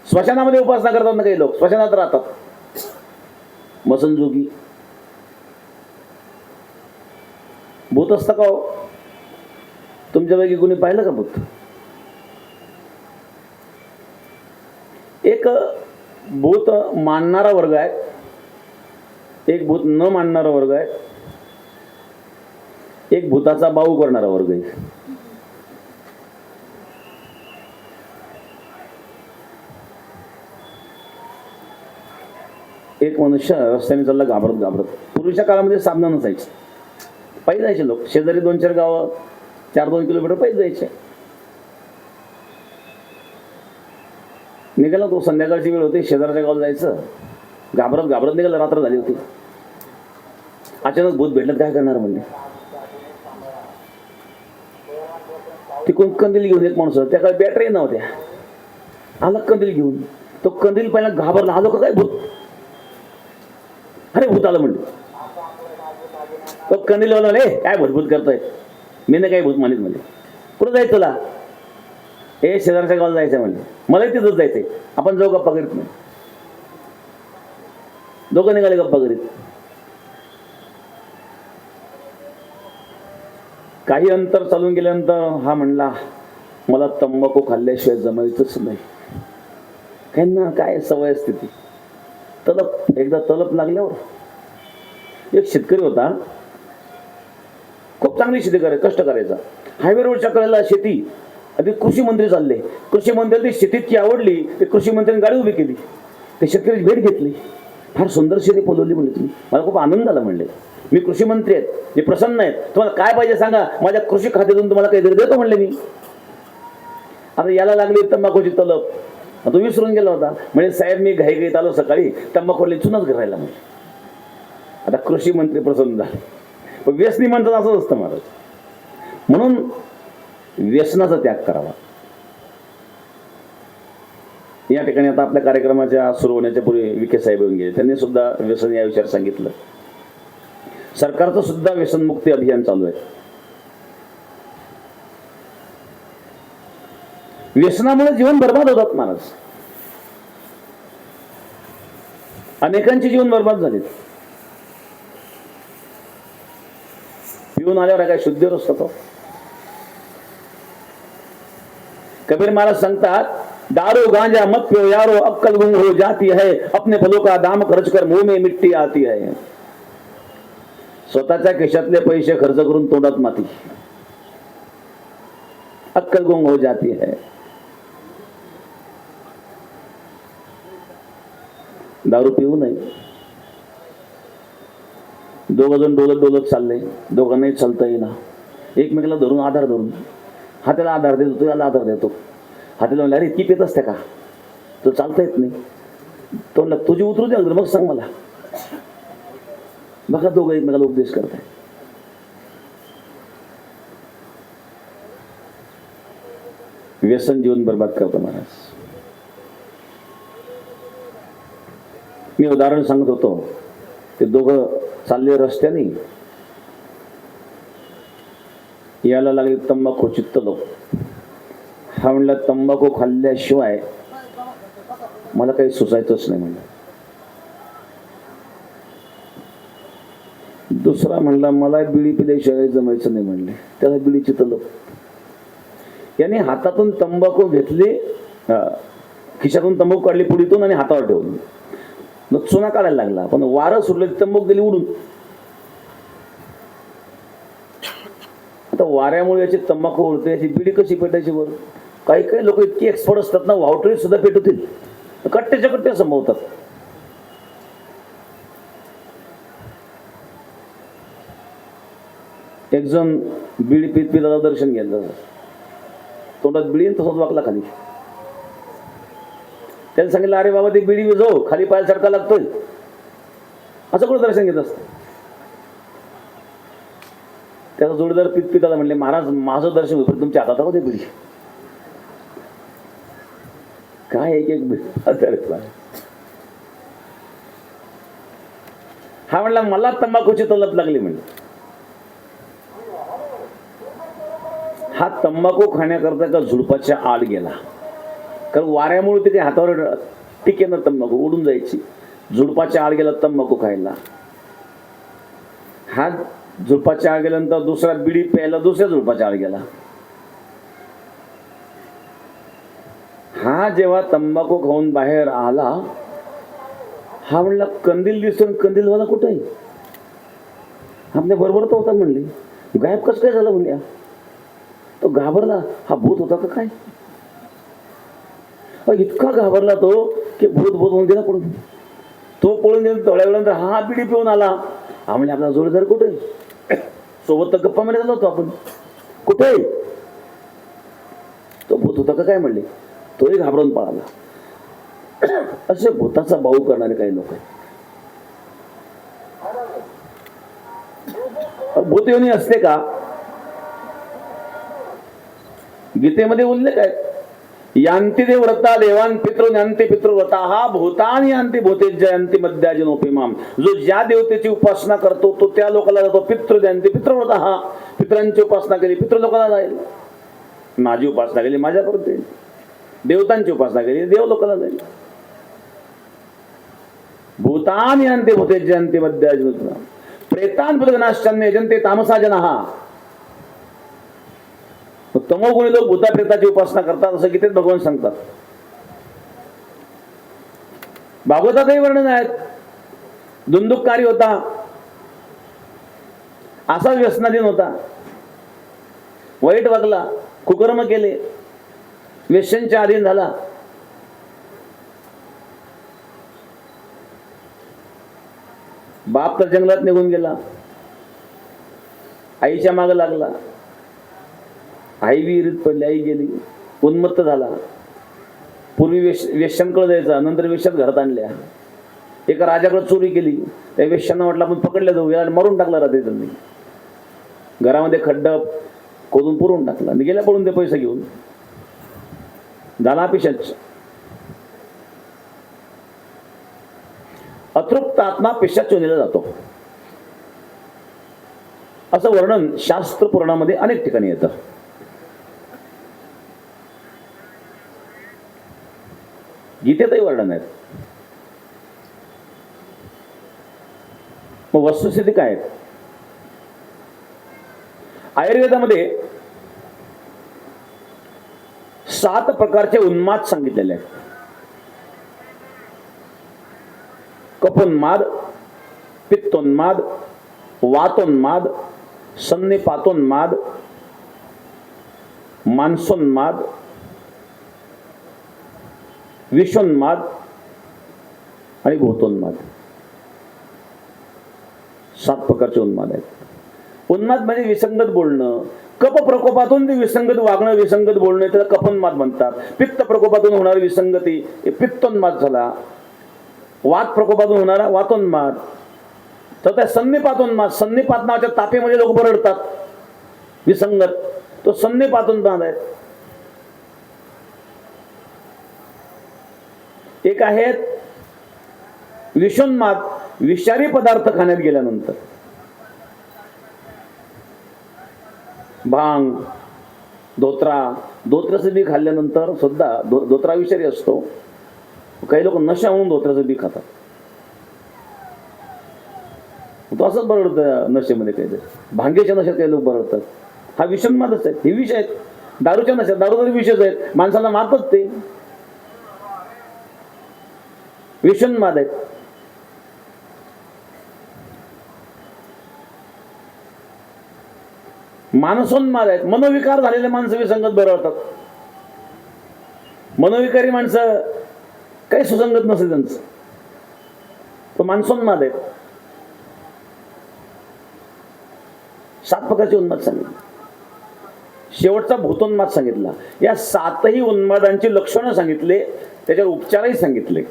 S1: स्मशानामध्ये उपासना करतात ना काही लोक, स्मशानात राहतात मसनजोगी. भूत असतं का हो? तुमच्यापैकी कोणी पाहिलं का भूत? एक भूत मानणारा वर्ग आहे, एक भूत न मानणारा वर्ग आहे, एक भूताचा बाऊ करणारा वर्ग आहे. एक मनुष्य रस्त्याने चालला घाबरत घाबरत. पूर्वीच्या काळामध्ये साधनं नसायची, पायी जायचे लोक. शेजारी 2-4 गावं 4-2 किलोमीटर पायी जायचे. निघाला तो, संध्याकाळची वेळ होती, शेजारच्या गावाला जायचं. घाबरत घाबरत निघाला, रात्र झाली होती. अचानक भूत भेटलं, काय करणार म्हणले. तिकडून कंदील घेऊन एक माणूस, त्या काळी बॅटरी नव्हत्या, आला कंदील घेऊन. तो कंदील पहिला घाबरला, आलो का काय भूत, अरे भूत आलं म्हणले. तो कंदील वाला, काय भूतभूत करतोय, मी नाही काही भूत मानित म्हणले. कुठं जायचं तुला? हे शेजारच्या गावाला जायचं म्हणले. मलाही तिथंच जायचंय, आपण जाऊ गप्पा करीत. नाही, दोघं निघाले गप्पा करीत. काही अंतर चालून गेल्यानंतर हा म्हणला, मला तंबाखू खाल्ल्याशिवाय जमायचंच नाही. काही ना काय सवय असते ती. तलप, एकदा तलप लागल्यावर एक शेतकरी होता, खूप चांगली शेती करायची, कष्ट करायचा. हायवे रोडच्या कडेला शेती. आधी कृषी मंत्री चालले, कृषी मंत्र्यांनी शेती इतकी आवडली, ते कृषी मंत्र्यांनी गाडी उभी केली, ते शेतकऱ्याची भेट घेतली. फार सुंदर शेती फुलवली म्हणले तुम्ही, मला खूप आनंद झाला म्हणले. मी कृषी मंत्री आहेत, मी प्रसन्न आहेत, तुम्हाला काय पाहिजे सांगा, माझ्या कृषी खात्यातून तुम्हाला काहीतरी देतो म्हणले मी. आता याला लागली तंबाखूची तलप. तो विसरून गेला होता, म्हणजे साहेब मी घाईघाईत आलो सकाळी, तंबाखूला चुनाच करायला म्हणजे. आता कृषी मंत्री प्रसन्न झाले. पण व्यसनी म्हणतात असं असतं महाराज. म्हणून व्यसनाचा त्याग करावा. या ठिकाणी आता आपल्या कार्यक्रमाच्या सुरू होण्याच्या पूर्वी विखे साहेब येऊन गेले, त्यांनी सुद्धा व्यसन या विषयावर सांगितलं. सरकारचं सुद्धा व्यसनमुक्ती अभियान चालू आहे. व्यसनामुळे जीवन बर्बाद होतात महाराज, अनेकांचे जीवन बर्बाद झाले. पिऊन आल्यावर काय शुद्धीवर असतो. कबीर महाराज सांगतात, दारू गांजा मत पियो यारो, अक्कल गुम हो जाती है, अपने फलों का दाम खर्च कर मुंह में मिट्टी आती है. स्वतःच्या खिशातले पैसे खर्च करून तोंडात माती, अक्कल गुम हो जाती है. दारू पिऊ नये. दोघ जण डोलत डोलत चालले, दोघांनाही चालता येईना, एकमेकाला धरून आधार धरून, हा त्याला आधार देतो, तो याला आधार देतो. हाताला म्हणला, अरे इतकी पेत असते का, तो चालता येत नाही. तो म्हणला, तुझी उतरू दे मग सांग मला. बघा दोघं एकमेकाला उपदेश करताय. व्यसन जीवन बर्बाद करतो महाराज. मी उदाहरण सांगत होतो, ते दोघं चालले रस्त्याने, याला लागले तंबाखू चित्त लोक. हा म्हणला, तंबाखू खाल्ल्याशिवाय मला काही सुचायचंच नाही म्हणलं. दुसरा म्हणला, मला बिडी पिल्याशिवाय जमायचं नाही म्हणले. त्याला बिडीची तलप. याने हातातून तंबाखू घेतली, खिशातून तंबाखू काढली पुडीतून आणि हातावर ठेवली. मग चुना काढायला लागला, पण वारं सुटलं, तंबाखू गेली उडून. आता वाऱ्यामुळे याची तंबाखू उडते, याची बिडी कशी पेटायची बरं. काही काही लोक इतकी एक्सपर्ट असतात ना, वावटळी सुद्धा पेटवतील, कट्ट्याच्या कट्ट्या संभवतात. एक जण बिडी पीत पिताला दर्शन घ्यायला, तोंडात बिडी तसंच वाकला खाली. त्याला सांगितलं, अरे बाबा ती बिडी जाऊ खाली, पायाला चटका लागतोय. असं कुठं दर्शन घेत असतं. त्याचा जोडीदार पित पिताला म्हणले, महाराज माझं दर्शन होतं, तुमच्या हातात होते बिडी. काय एक एक बिडी. हा म्हणला, मला तंबाखूची तलप लागली म्हणले. हा तंबाखू खाण्याकरता एका झुडपाच्या आड गेला, कारण वाऱ्यामुळे त्याच्या हातावर टिकेनं तंबाखू उडून जायची. झुडपाच्या आड गेला तंबाखू खायला. हा झुडपाच्या आड गेल्यानंतर दुसरा बिडी प्यायला दुसऱ्या झुडपाच्या आड गेला. हा जेव्हा तंबाखू खाऊन बाहेर आला, हा म्हणला कंदील दिसतो, कंदीलवाला कुठे आहे? आपल्या बरोबर तर होता म्हणले, गायब कसं काय झालं म्हणल्या. तो घाबरला, हा भूत होता का काय? इतका घाबरला तो की भूत भूत होऊन गेला पडून. तो पळून गेला. थोड्या वेळानंतर हा बिडी पिऊन आला. हा म्हणजे आपला जोडीदार कुठे? सोबत तर गप्पा मध्ये झालो होतो आपण, कुठे? तो भूत होता का काय म्हणले. तोही घाबरून पळाला. असे भूताचा भाऊ करणारे काही लोक आहेत. भूत योनी असते का? गीतेमध्ये उल्लेख आहे, यांती देव व्रता देवान पितृ ज्ञानते पितृव्रता हा भूतान यांती भूते जयंती मध्याजिनोपिमाम. जो ज्या देवतेची उपासना करतो तो त्या लोकांना जातो. पितृ ज्ञानते पितृव्रता हा पितरांची उपासना केली पितृ लोकांना जाईल. माझी उपासना केली माझ्यापर्यंत येईल. देवतांची उपासना केली देव लोकांना जाईल. भूतान यांते भूते जयंती मध्याजिनोपिमाम प्रेतान भूतगणाश्चन्य यजन्ते तामसा जनाः. तमोगुणी लोक भूता प्रेताची उपासना करतात असं गीतेत भगवान सांगतात. भागवतातही वर्णन आहेत. दुंदुककारी होता, असाच व्यसनाधीन होता, वाईट वागला, कुकर्म केले, व्यसनच्या अधीन झाला. बाप तर जंगलात निघून गेला, आईच्या मागे लागला, आई विहिरीत पडली, आई गेली, उन्मत्त झाला. पूर्वी वेश्यांकडे जायचा, नंतर वेश्यात घरात आणल्या. एका राजाकडे चोरी केली, त्या वेश्यांना म्हटलं आपण पकडल्या जाऊ, याला मारून टाकला राहते त्यांनी. घरामध्ये खड्डा खोदून पुरून टाकला, गेल्या पडून ते पैसे घेऊन. झाला पिशाच. अतृप्त आत्मा पिशाच चोरीला जातो असं वर्णन शास्त्र पुराणामध्ये अनेक ठिकाणी येतं. गीतेतही वर्णन आहेत. मग वस्तुस्थिती काय आहे? आयुर्वेदामध्ये 7 प्रकारचे उन्माद सांगितलेले आहेत. कफोन्माद, पित्तोन्माद, वातोन्माद, सन्निपातोन्माद, मानसोन्माद, विषोन्माद आणि भूतोन्माद. 7 प्रकारचे उन्माद आहेत. उन्माद म्हणजे विसंगत बोलणं. कफ प्रकोपातून ते विसंगत वागणं, विसंगत बोलणं, त्याला कफोन्माद म्हणतात. पित्त प्रकोपातून होणारी विसंगती पित्तोन्माद झाला. वात प्रकोपातून होणारा वातोन्माद. तर त्या सन्निपातोन्माद, सन्निपात नावाच्या तापेमध्ये लोक बरडतात, विसंगत, तो सन्निपातोन्माद आहे. एक आहेत विषोन्माद, विषारी पदार्थ खाण्यात गेल्यानंतर. भांग, धोत्राचं बी खाल्ल्यानंतर सुद्धा धोत्रा विषारी असतो. काही लोक नशा म्हणून धोत्राचं बी खातात. तो असंच बरडतं नशेमध्ये. काही भांगेच्या नशेत काही लोक बरडतात. हा विषोन्मादच आहे. हे विष आहेत. दारूच्या नशेत, दारू तरी विषच आहेत, माणसाला मारतात ते. विषोन्माद आहेत. मानसोन्माद आहेत. मनोविकार झालेले माणसं विसंगत बरळतात. मनोविकारी माणसं काही सुसंगत नसेल त्यांचं, तो मानसोन्माद आहे. 7 प्रकारचे उन्माद सांगितले. शेवटचा भूतोन्माद सांगितला. या 7ही उन्मादांची लक्षणं सांगितले, त्याच्यावर उपचारही सांगितले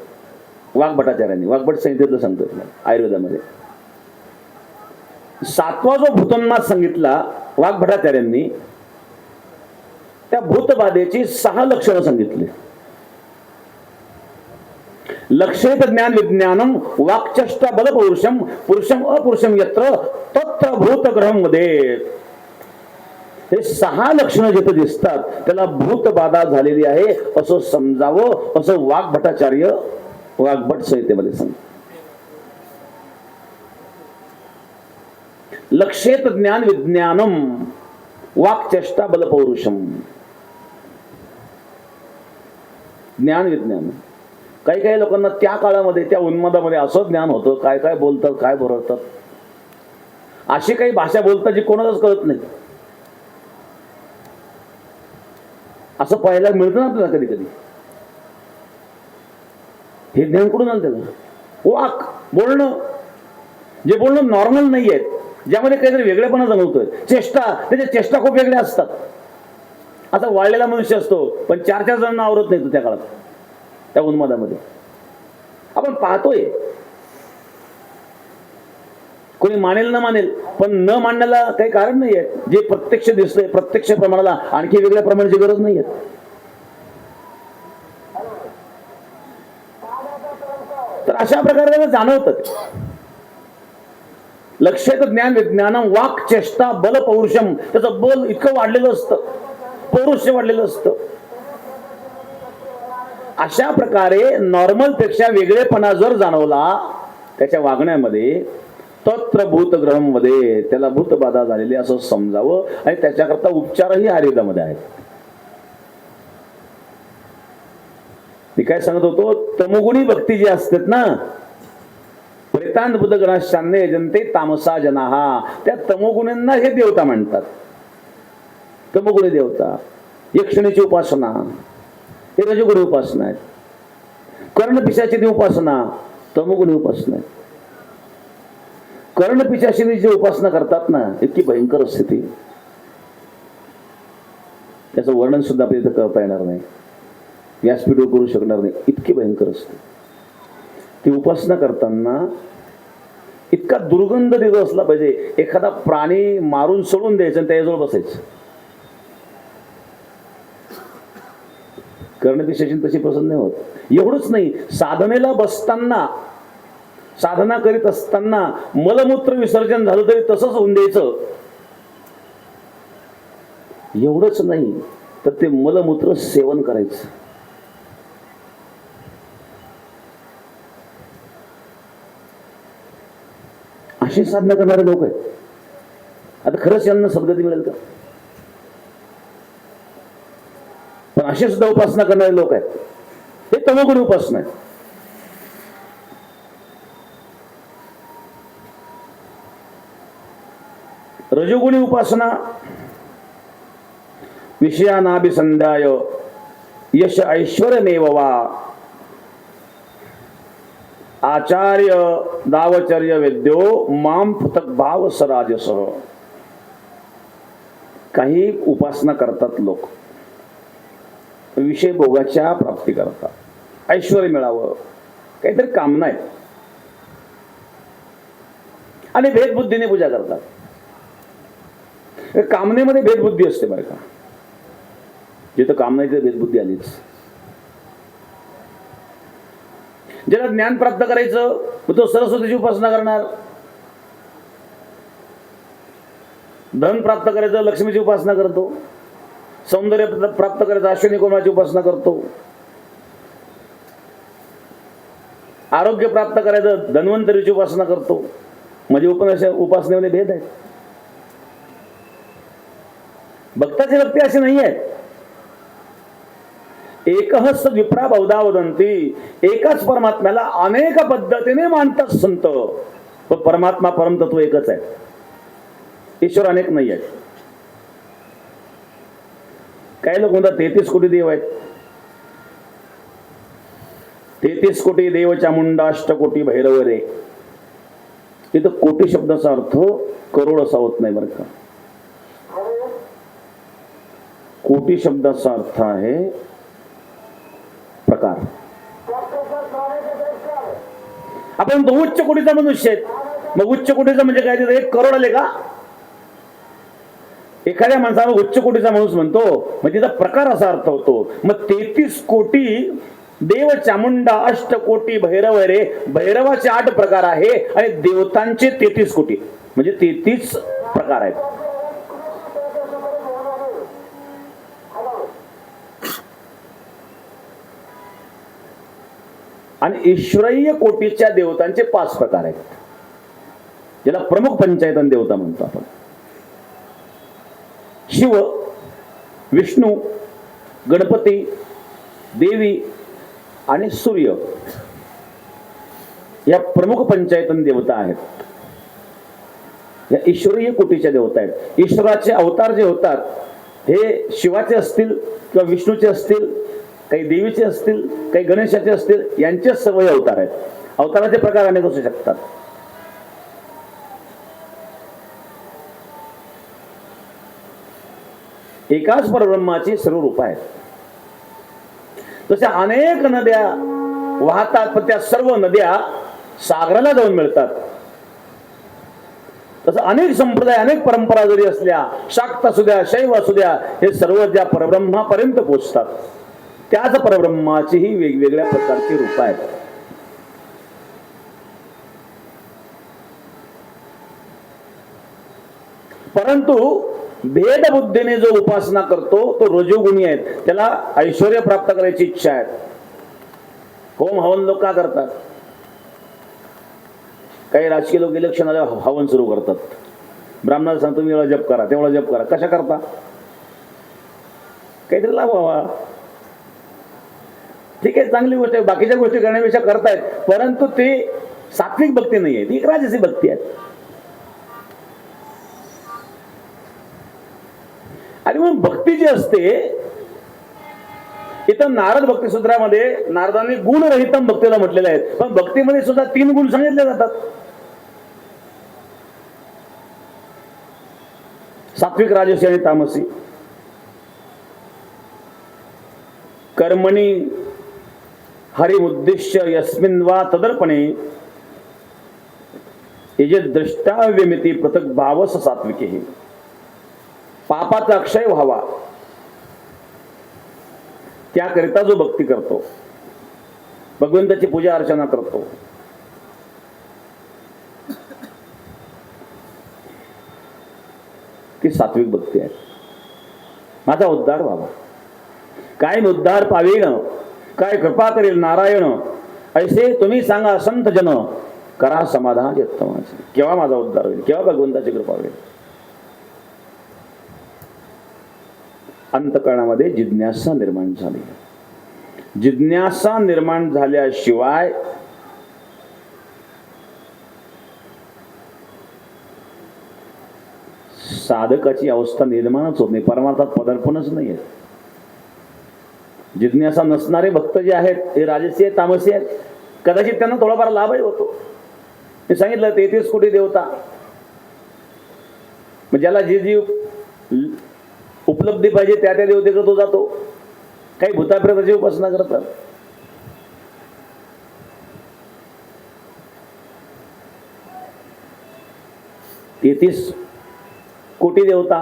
S1: वाग्भटाचार्यांनी. वाग्भट संहितेतलं सांगतो आयुर्वेदामध्ये. 7वा जो भूतोन्माद सांगितला वाग्भटाचार्यांनी, त्या भूतबाधेची 6 लक्षणं सांगितली. लक्षित ज्ञान विज्ञानम वाक्चष्टा बल पुरुषम पुरुषम अपुरुषम यत्र तत्र भूतग्रहम मध्ये. हे 6 लक्षणं जिथे दिसतात त्याला भूतबाधा झालेली आहे असं समजावं, असं वाग्भटाचार्य वाग्भट संहितेमध्ये सांगतात. लक्षेत ज्ञान विज्ञानम वाक्चेष्टा बल पौरुषम. ज्ञान विज्ञान. काही काही लोकांना त्या काळामध्ये त्या उन्मादामध्ये असं ज्ञान होतं, काय काय बोलतात, काय बोलतात, अशी काही भाषा बोलतात जी कोणालाच कळत नाही. असं पाहायला मिळतं ना आपल्याला कधी कधी. हे ज्ञान कुठून आलं त्याला? वाक बोलणं, जे बोलणं नॉर्मल नाही आहे, ज्यामध्ये काहीतरी वेगळेपणा जाणवतोय. चेष्टा, त्याच्या चेष्टा खूप वेगळ्या असतात. आता वाळलेला मनुष्य असतो पण 4-4 जणांना आवरत नाही तो त्या काळात, त्या उन्मादामध्ये आपण पाहतोय. कोणी मानेल न मानेल, पण न मानण्याला काही कारण नाहीये. जे प्रत्यक्ष दिसतंय प्रत्यक्ष प्रमाणाला आणखी वेगळ्या प्रमाणाची गरज नाहीये. तर अशा प्रकारे जाणवतं. लक्षेत ज्ञान विज्ञानम वाक चेष्टा बल पौरुषम. त्याचं बल इतकं वाढलेलं असतं, पौरुष्य वाढलेलं असतं. अशा प्रकारे नॉर्मल पेक्षा वेगळेपणा जर जाणवला त्याच्या वागण्यामध्ये, तत्र भूतग्रहम मध्ये त्याला भूतबाधा झालेली असं समजावं. आणि त्याच्याकरता उपचारही आयुर्वेदामध्ये आहेत. मी काय सांगत होतो, तमोगुणी भक्ती जी असतात ना, प्रेतांत बुधगणाशान्य जनते तामसा जनाहा, त्या तमोगुणींना हे देवता म्हणतात. तमोगुणी देवता. यक्षिणीची उपासना हे रजोगुणी उपासना आहे. कर्णपिशाची उपासना तमोगुणी उपासना आहे. कर्णपिशाचिनी जी उपासना करतात ना, इतकी भयंकर असते ती, त्याचं वर्णन सुद्धा आपल्याला करता येणार नाही, व्यासपीठ करू शकणार नाही, इतकी भयंकर असते ती. उपासना करताना इतका दुर्गंध देत असला पाहिजे. एखादा प्राणी मारून सोडून द्यायचं आणि त्याजवळ बसायचं. कर्णपिशाची तशी पसंत नाही होत. एवढंच नाही, साधनेला बसताना, साधना करीत असताना मलमूत्र विसर्जन झालं तरी तसंच होऊन द्यायचं. एवढंच नाही तर ते मलमूत्र सेवन करायचं. अशी साधना करणारे लोक आहेत. आता खरंच यांना सद्गती मिळेल का? पण असे सुद्धा उपासना करणारे लोक आहेत. हे तमोगुणी उपासना आहे. रजोगुणी उपासना विषयानाभिसंध्याय यश ऐश्वर्यमेव वा आचार्य दावचर्य वेद्यो माम पृथक भाव सराजसह. काही उपासना करतात लोक, विषय भोगाच्या प्राप्ती करतात, ऐश्वर्य मिळावं, काहीतरी कामना आहे, आणि भेदबुद्धीने पूजा करतात. कामनेमध्ये भेदबुद्धी असते बरं का. जिथं कामना तिथे भेदबुद्धी आलीच. ज्याला ज्ञान प्राप्त करायचं तो सरस्वतीची उपासना करणार, धन प्राप्त करायचं लक्ष्मीची उपासना करतो, सौंदर्य प्राप्त करायचं अश्विनी कुमाराची उपासना करतो, आरोग्य प्राप्त करायचं धन्वंतरीची उपासना करतो. म्हणजे उपासनेमध्ये भेद आहे. भक्ताची भक्ती अशी नाही आहे. एकहच विप्रा बहुधा वदंती. एकाच परमात्म्याला अनेक पद्धतीने मानतात संत. पण परमात्मा परमतत्व एकच आहे. ईश्वर अनेक नाही आहेत. काही लोक म्हणतात 33 कोटी देव आहेत. 33 कोटी देव चामुंडा अष्टकोटी भैरव रे. इथं कोटी शब्दाचा अर्थ करोड असा होत नाही बरं का. कोटी शब्दाचा अर्थ आहे प्रकार. आपण तो उच्च कोटीचा मनुष्य आहे. मग उच्च कोटीचा म्हणजे काय? 1 करोड आले का? एखाद्या माणसाला उच्च कोटीचा माणूस म्हणतो म्हणजे त्याचा प्रकार असा अर्थ होतो. मग 33 कोटी देव चामुंडा अष्टकोटी भैरव रे. भैरवाचे 8 प्रकार आहे आणि देवतांचे 33 कोटी म्हणजे 33 प्रकार आहेत. आणि ईश्वरीय कोटीच्या देवतांचे 5 प्रकार आहेत, ज्याला प्रमुख पंचायतन देवता म्हणतो आपण. शिव, विष्णू, गणपती, देवी आणि सूर्य या प्रमुख पंचायतन देवता आहेत. या ईश्वरीय कोटीच्या देवता आहेत. ईश्वराचे अवतार जे होतात हे शिवाचे असतील किंवा विष्णूचे असतील, काही देवीचे असतील, काही गणेशाचे असतील, यांचे सर्व अवतार आहेत. अवताराचे प्रकार अनेक असू शकतात. एकाच परब्रह्माची सर्व रूप आहेत. तशा अनेक नद्या वाहतात, पण त्या सर्व नद्या सागराला जाऊन मिळतात. तसं अनेक संप्रदाय, अनेक परंपरा जरी असल्या, शाक्त असू द्या, शैव असू द्या, हे सर्व ज्या परब्रह्मापर्यंत पोहोचतात. त्याच परब्रह्माची ही वेगवेगळ्या प्रकारची रूप आहेत. परंतु भेदबुद्धीने जो उपासना करतो तो रजोगुणी आहे. त्याला ऐश्वर्य प्राप्त करायची इच्छा आहे. होम हवन लोक का करतात? काही राजकीय लोक इलेक्शन आल्यावर हवन सुरू करतात. ब्राह्मणाला सांगतो मी एवढा जप करा, तेवढा जप करा. कशा करता? काहीतरी लाभ व्हावा. ठीक आहे, चांगली गोष्ट आहे. बाकीच्या गोष्टी करण्यापेक्षा करतायत, परंतु ते सात्विक भक्ती नाही आहे, ती एक राजसी भक्ती आहे. आणि मग भक्ती जी असते, इथं नारद भक्ती सूत्रामध्ये नारदांनी गुणरहितम भक्तीला म्हटलेलं आहे. पण भक्तीमध्ये सुद्धा 3 गुण सांगितले जातात. सात्विक, राजसी आणि तामसी. कर्मणी हरिमुद्दिश्य यस्मिन् वा तदर्पणे यजे द्रष्टाव्यमिति पृथक भावस सात्विके. पापाचा अक्षय व्हावा त्याकरिता जो भक्ती करतो, भगवंताची पूजा अर्चना करतो, ती सात्विक भक्ती आहे. माझा उद्धार व्हावा, काय उद्धार पावेन, काय कृपा करेल नारायण, ऐसे तुम्ही सांगा संत जन, करा समाधान उत्तमाचे. केव्हा माझा उद्धार होईल, केव्हा भगवंताची कृपा होईल? अंतकरणामध्ये जिज्ञासा निर्माण झाली. जिज्ञासा निर्माण झाल्याशिवाय साधकाची अवस्था निर्माणच होत नाही, परमार्थात पदार्पणच नाही आहे. जिज्ञासा नसणारे भक्त जे आहेत हे राजसी आहेत, तामसी आहेत. कदाचित त्यांना थोडाफार लाभही होतो. मी सांगितलं 33 कोटी देवता, ज्याला जी जी उपलब्धी पाहिजे त्या त्या देवतेकडे तो जातो. काही भूताप्रेताची उपासना करतात. तेहतीस कोटी देवता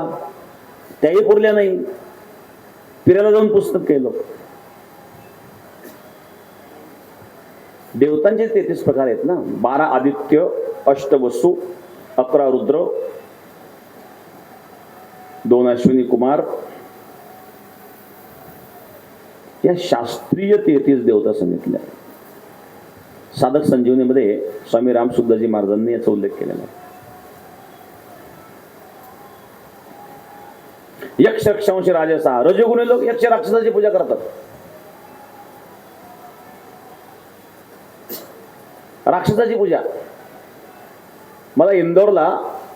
S1: त्याही पुरल्या नाही. फिरायला जाऊन पुस्तक केलं. देवतांचे 33 प्रकार आहेत ना. 12 आदित्य, 8 वसु, 11 रुद्र, 2 अश्विनी कुमार, या शास्त्रीय 33 देवता सांगितल्या. साधक संजीवनीमध्ये स्वामी रामसुखदासजी महाराजांनी याचा उल्लेख केलेला आहे. यक्ष, रक्षांश, राजसा. रजोगुणी लोक यक्ष राक्षसाची पूजा करतात. राक्षसाची पूजा. मला इंदौरला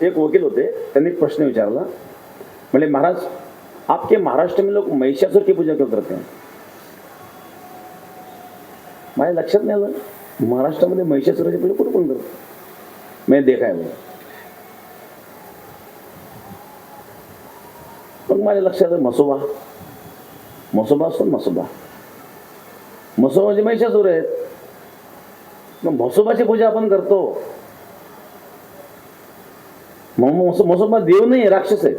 S1: एक वकील होते, त्यांनी प्रश्न विचारला. म्हणजे महाराज, आपके महाराष्ट्र में लोग महिषासुर की पूजा क्यों करते हैं? माझ्या लक्षात नाही आलं, महाराष्ट्रामध्ये महिषासुराची पूजा कुठं कोण करतो? मी देखा है. मग माझ्या लक्षात म्हसोबा. म्हसोबा असतो म्हसोबा. म्हसोबा म्हणजे महिषासुर आहेत. मग म्हसोबाची पूजा आपण करतो. म्हसोबा देव नाही, राक्षस आहे.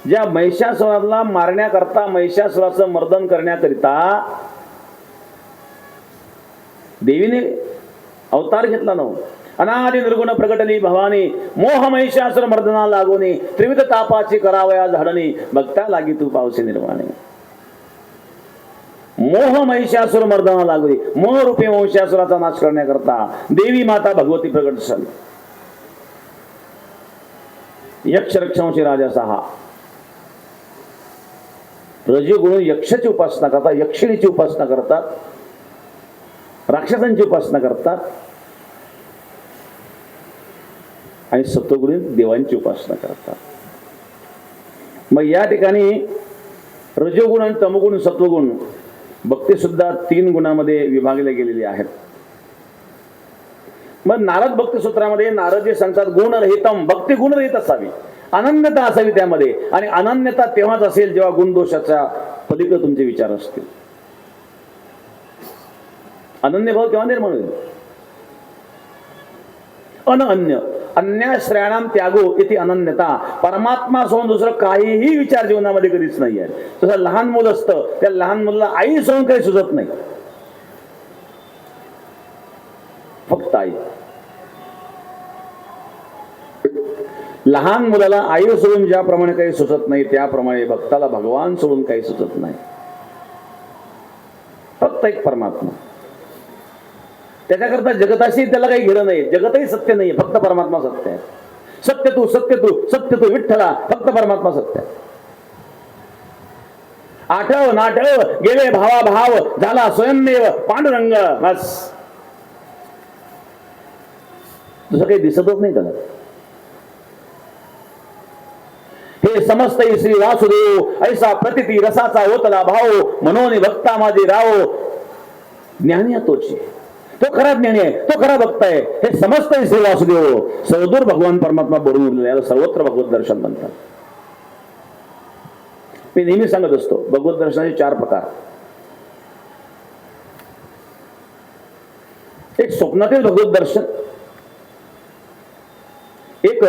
S1: ज्या महिषासुराला मारण्याकरता, महिषासुराचं मर्दन करण्याकरिता देवीने अवतार घेतला ना. अनादि निर्गुण प्रकटली भवानी, मोह महिषासुर मर्दना लागोनी, त्रिविध तापाची करावया झाडणी, भक्ता लागी तू पावसे निर्वाणी. मोह महिषासुर मर्दना लागली, मोह रूपी महिषासुराचा नाश करण्याकरता देवी माता भगवती प्रकट झाली. यक्ष रक्षांशी राजा सहा रजोगुण यक्षाची उपासना करतात, यक्षिणीची उपासना करतात, राक्षसांची उपासना करतात आणि सत्वगुणी देवांची उपासना करतात. मग या ठिकाणी रजोगुण आणि तमोगुण सत्वगुण भक्ती सुद्धा 3 गुणामध्ये विभागले गेलेले आहेत. मग नारद भक्ती सूत्रामध्ये नारद जे सांगतात गुणरहितम, भक्ती गुणरहित असावी, अनन्यता असावी त्यामध्ये. आणि अनन्यता तेव्हाच असेल जेव्हा गुणदोषाच्या पलीकडे तुमचे विचार असतील. अनन्य भाव केव्हा निर्माण होईल? अनन्य अन्याश्रयाणाम त्यागो इति अनन्यता. परमात्मा सोडून दुसरं काहीही विचार जीवनामध्ये कधीच नाही आहे. तसं लहान मुलं असतं, त्या लहान मुलाला आई सोडून काही सुचत नाही, फक्त आई. लहान मुलाला आई सोडून ज्याप्रमाणे काही सुचत नाही त्याप्रमाणे भक्ताला भगवान सोडून काही सुचत नाही, फक्त एक परमात्मा. त्याच्याकरता जगताशी त्याला काही घेणं नाही, जगतही सत्य नाही, फक्त परमात्मा सत्य आहे. सत्य तू सत्य तू सत्य तू विठ्ठला, फक्त परमात्मा सत्य आहे. आठव नाठव गेले भावा भाव, झाला स्वयंमेव पांडुरंग. बस, दुसरं काही दिसतच नाही त्याला. हे समस्त श्री वासुदेव ऐसा प्रतिती रसाचा ओतला भाव, मनोनी भक्ता माझे राव. ज्ञानी तोची, तो खरा ज्ञानी आहे, तो खरा भक्त आहे. हे समस्त श्री वासुदेव सर्वदूर भगवान परमात्मा बरोबर उरलेला, याला सर्वत्र भगवत दर्शन म्हणतात. मी नेहमी सांगत असतो भगवत दर्शनाचे 4 प्रकार. एक स्वप्नातील भगवत दर्शन, एक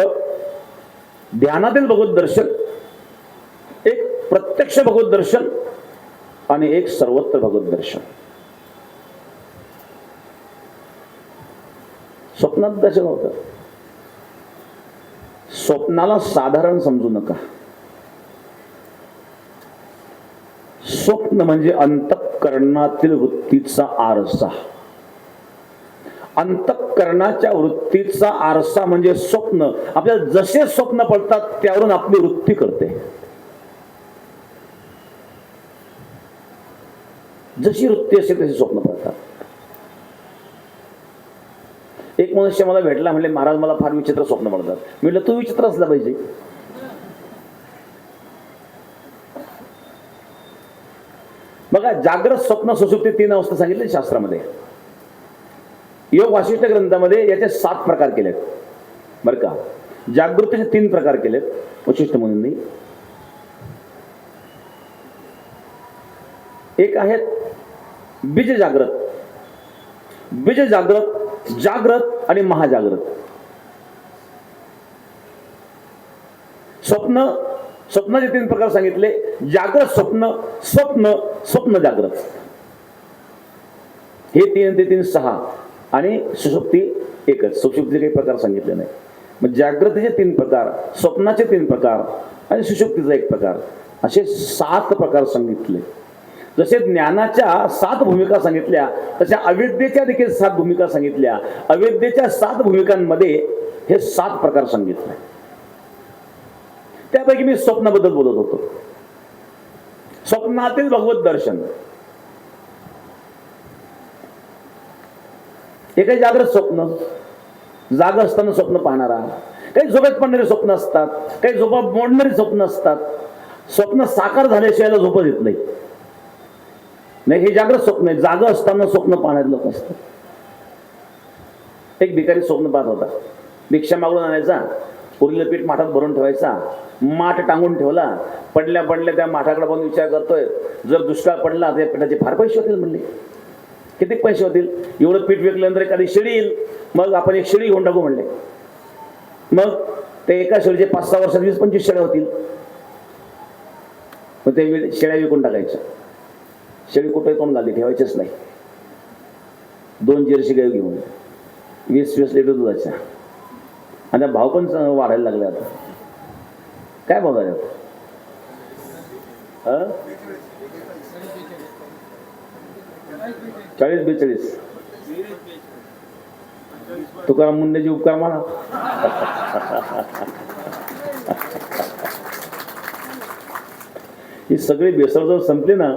S1: ध्यानातील भगवत दर्शन, एक प्रत्यक्ष भगवत दर्शन आणि एक सर्वत्र भगवत दर्शन. स्वप्नात दर्शन होतं. स्वप्नाला साधारण समजू नका. स्वप्न म्हणजे अंतःकरणातील वृत्तीचा आरसा. अंतःकरणाच्या वृत्तीचा आरसा म्हणजे स्वप्न. आपल्याला जसे स्वप्न पडतात त्यावरून आपली वृत्ती करते. जशी वृत्ती असेल तशी स्वप्न पडतात. एक मनुष्य मला भेटला, म्हणले महाराज मला फार विचित्र स्वप्न पडतात. मी म्हटलं तू विचित्र असला पाहिजे. बघा, जागृत स्वप्न सुषुप्ती 3 अवस्था सांगितले शास्त्रामध्ये. योग वासिष्ठ ग्रंथामध्ये याचे 7 प्रकार केलेत बर का. जागृतीचे 3 प्रकार केलेत वशिष्ठ मुनींनी. एक आहेत बीज जागृत, बीज जागृत, जागृत आणि महाजागृत. स्वप्न, स्वप्नाचे 3 प्रकार सांगितले. जागृत स्वप्न, स्वप्न, स्वप्न जागृत. हे 3 ते 3 6 आणि सुषुप्ती एकच. सुषुप्तीचे काही प्रकार सांगितले नाही. मग जागृतीचे 3 प्रकार, स्वप्नाचे 3 प्रकार आणि सुषुप्तीचा 1 प्रकार, असे 7 प्रकार सांगितले. जसे ज्ञानाच्या 7 भूमिका सांगितल्या तशा अविद्येच्या देखील 7 भूमिका सांगितल्या. अविद्येच्या 7 भूमिकांमध्ये हे 7 प्रकार सांगितले. त्यापैकी मी स्वप्नाबद्दल बोलत होतो. स्वप्नातील भगवत दर्शन. हे काही जागृत स्वप्न, जाग असताना स्वप्न पाहणारा. काही झोपेत पडणारे स्वप्न असतात, काही झोपा मोडणारी स्वप्न असतात. स्वप्न साकार झाल्याशिवाय झोपत येत नाही. हे जागृत स्वप्न आहे. जागा असताना स्वप्न पाहणारे लोक असतात. एक भिकारी स्वप्न पाहत होता. भिक्षा मागून आणायचा, उरलेलं पीठ माठात भरून ठेवायचा, माठ टांगून ठेवला. पडल्या पडल्या त्या माठाकडे बघून विचार करतोय, जर दुष्काळ पडला तर पिठाचे फार पैसे होतील. म्हणले किती पैसे होतील? एवढं पीठ विकल्यानंतर एखादी शेळी येईल, मग आपण एक शेळी घेऊन टाकू म्हणले. मग ते एका शेळीचे 5-6 वर्षात 20-25 शेळ्या होतील. मग ते शेळ्या विकून टाकायच्या. शेळी कुठे कोण घालली, ठेवायचीच नाही. 2 जर्सी गाय घेऊन 20-20 लिटर दुधाच्या. आणि भाव पण वाढायला लागले. आता काय भाव झाले? 40-42 तुकाराम मुंडेचे उपकार म्हणा. ही सगळी भेसळ जर संपली ना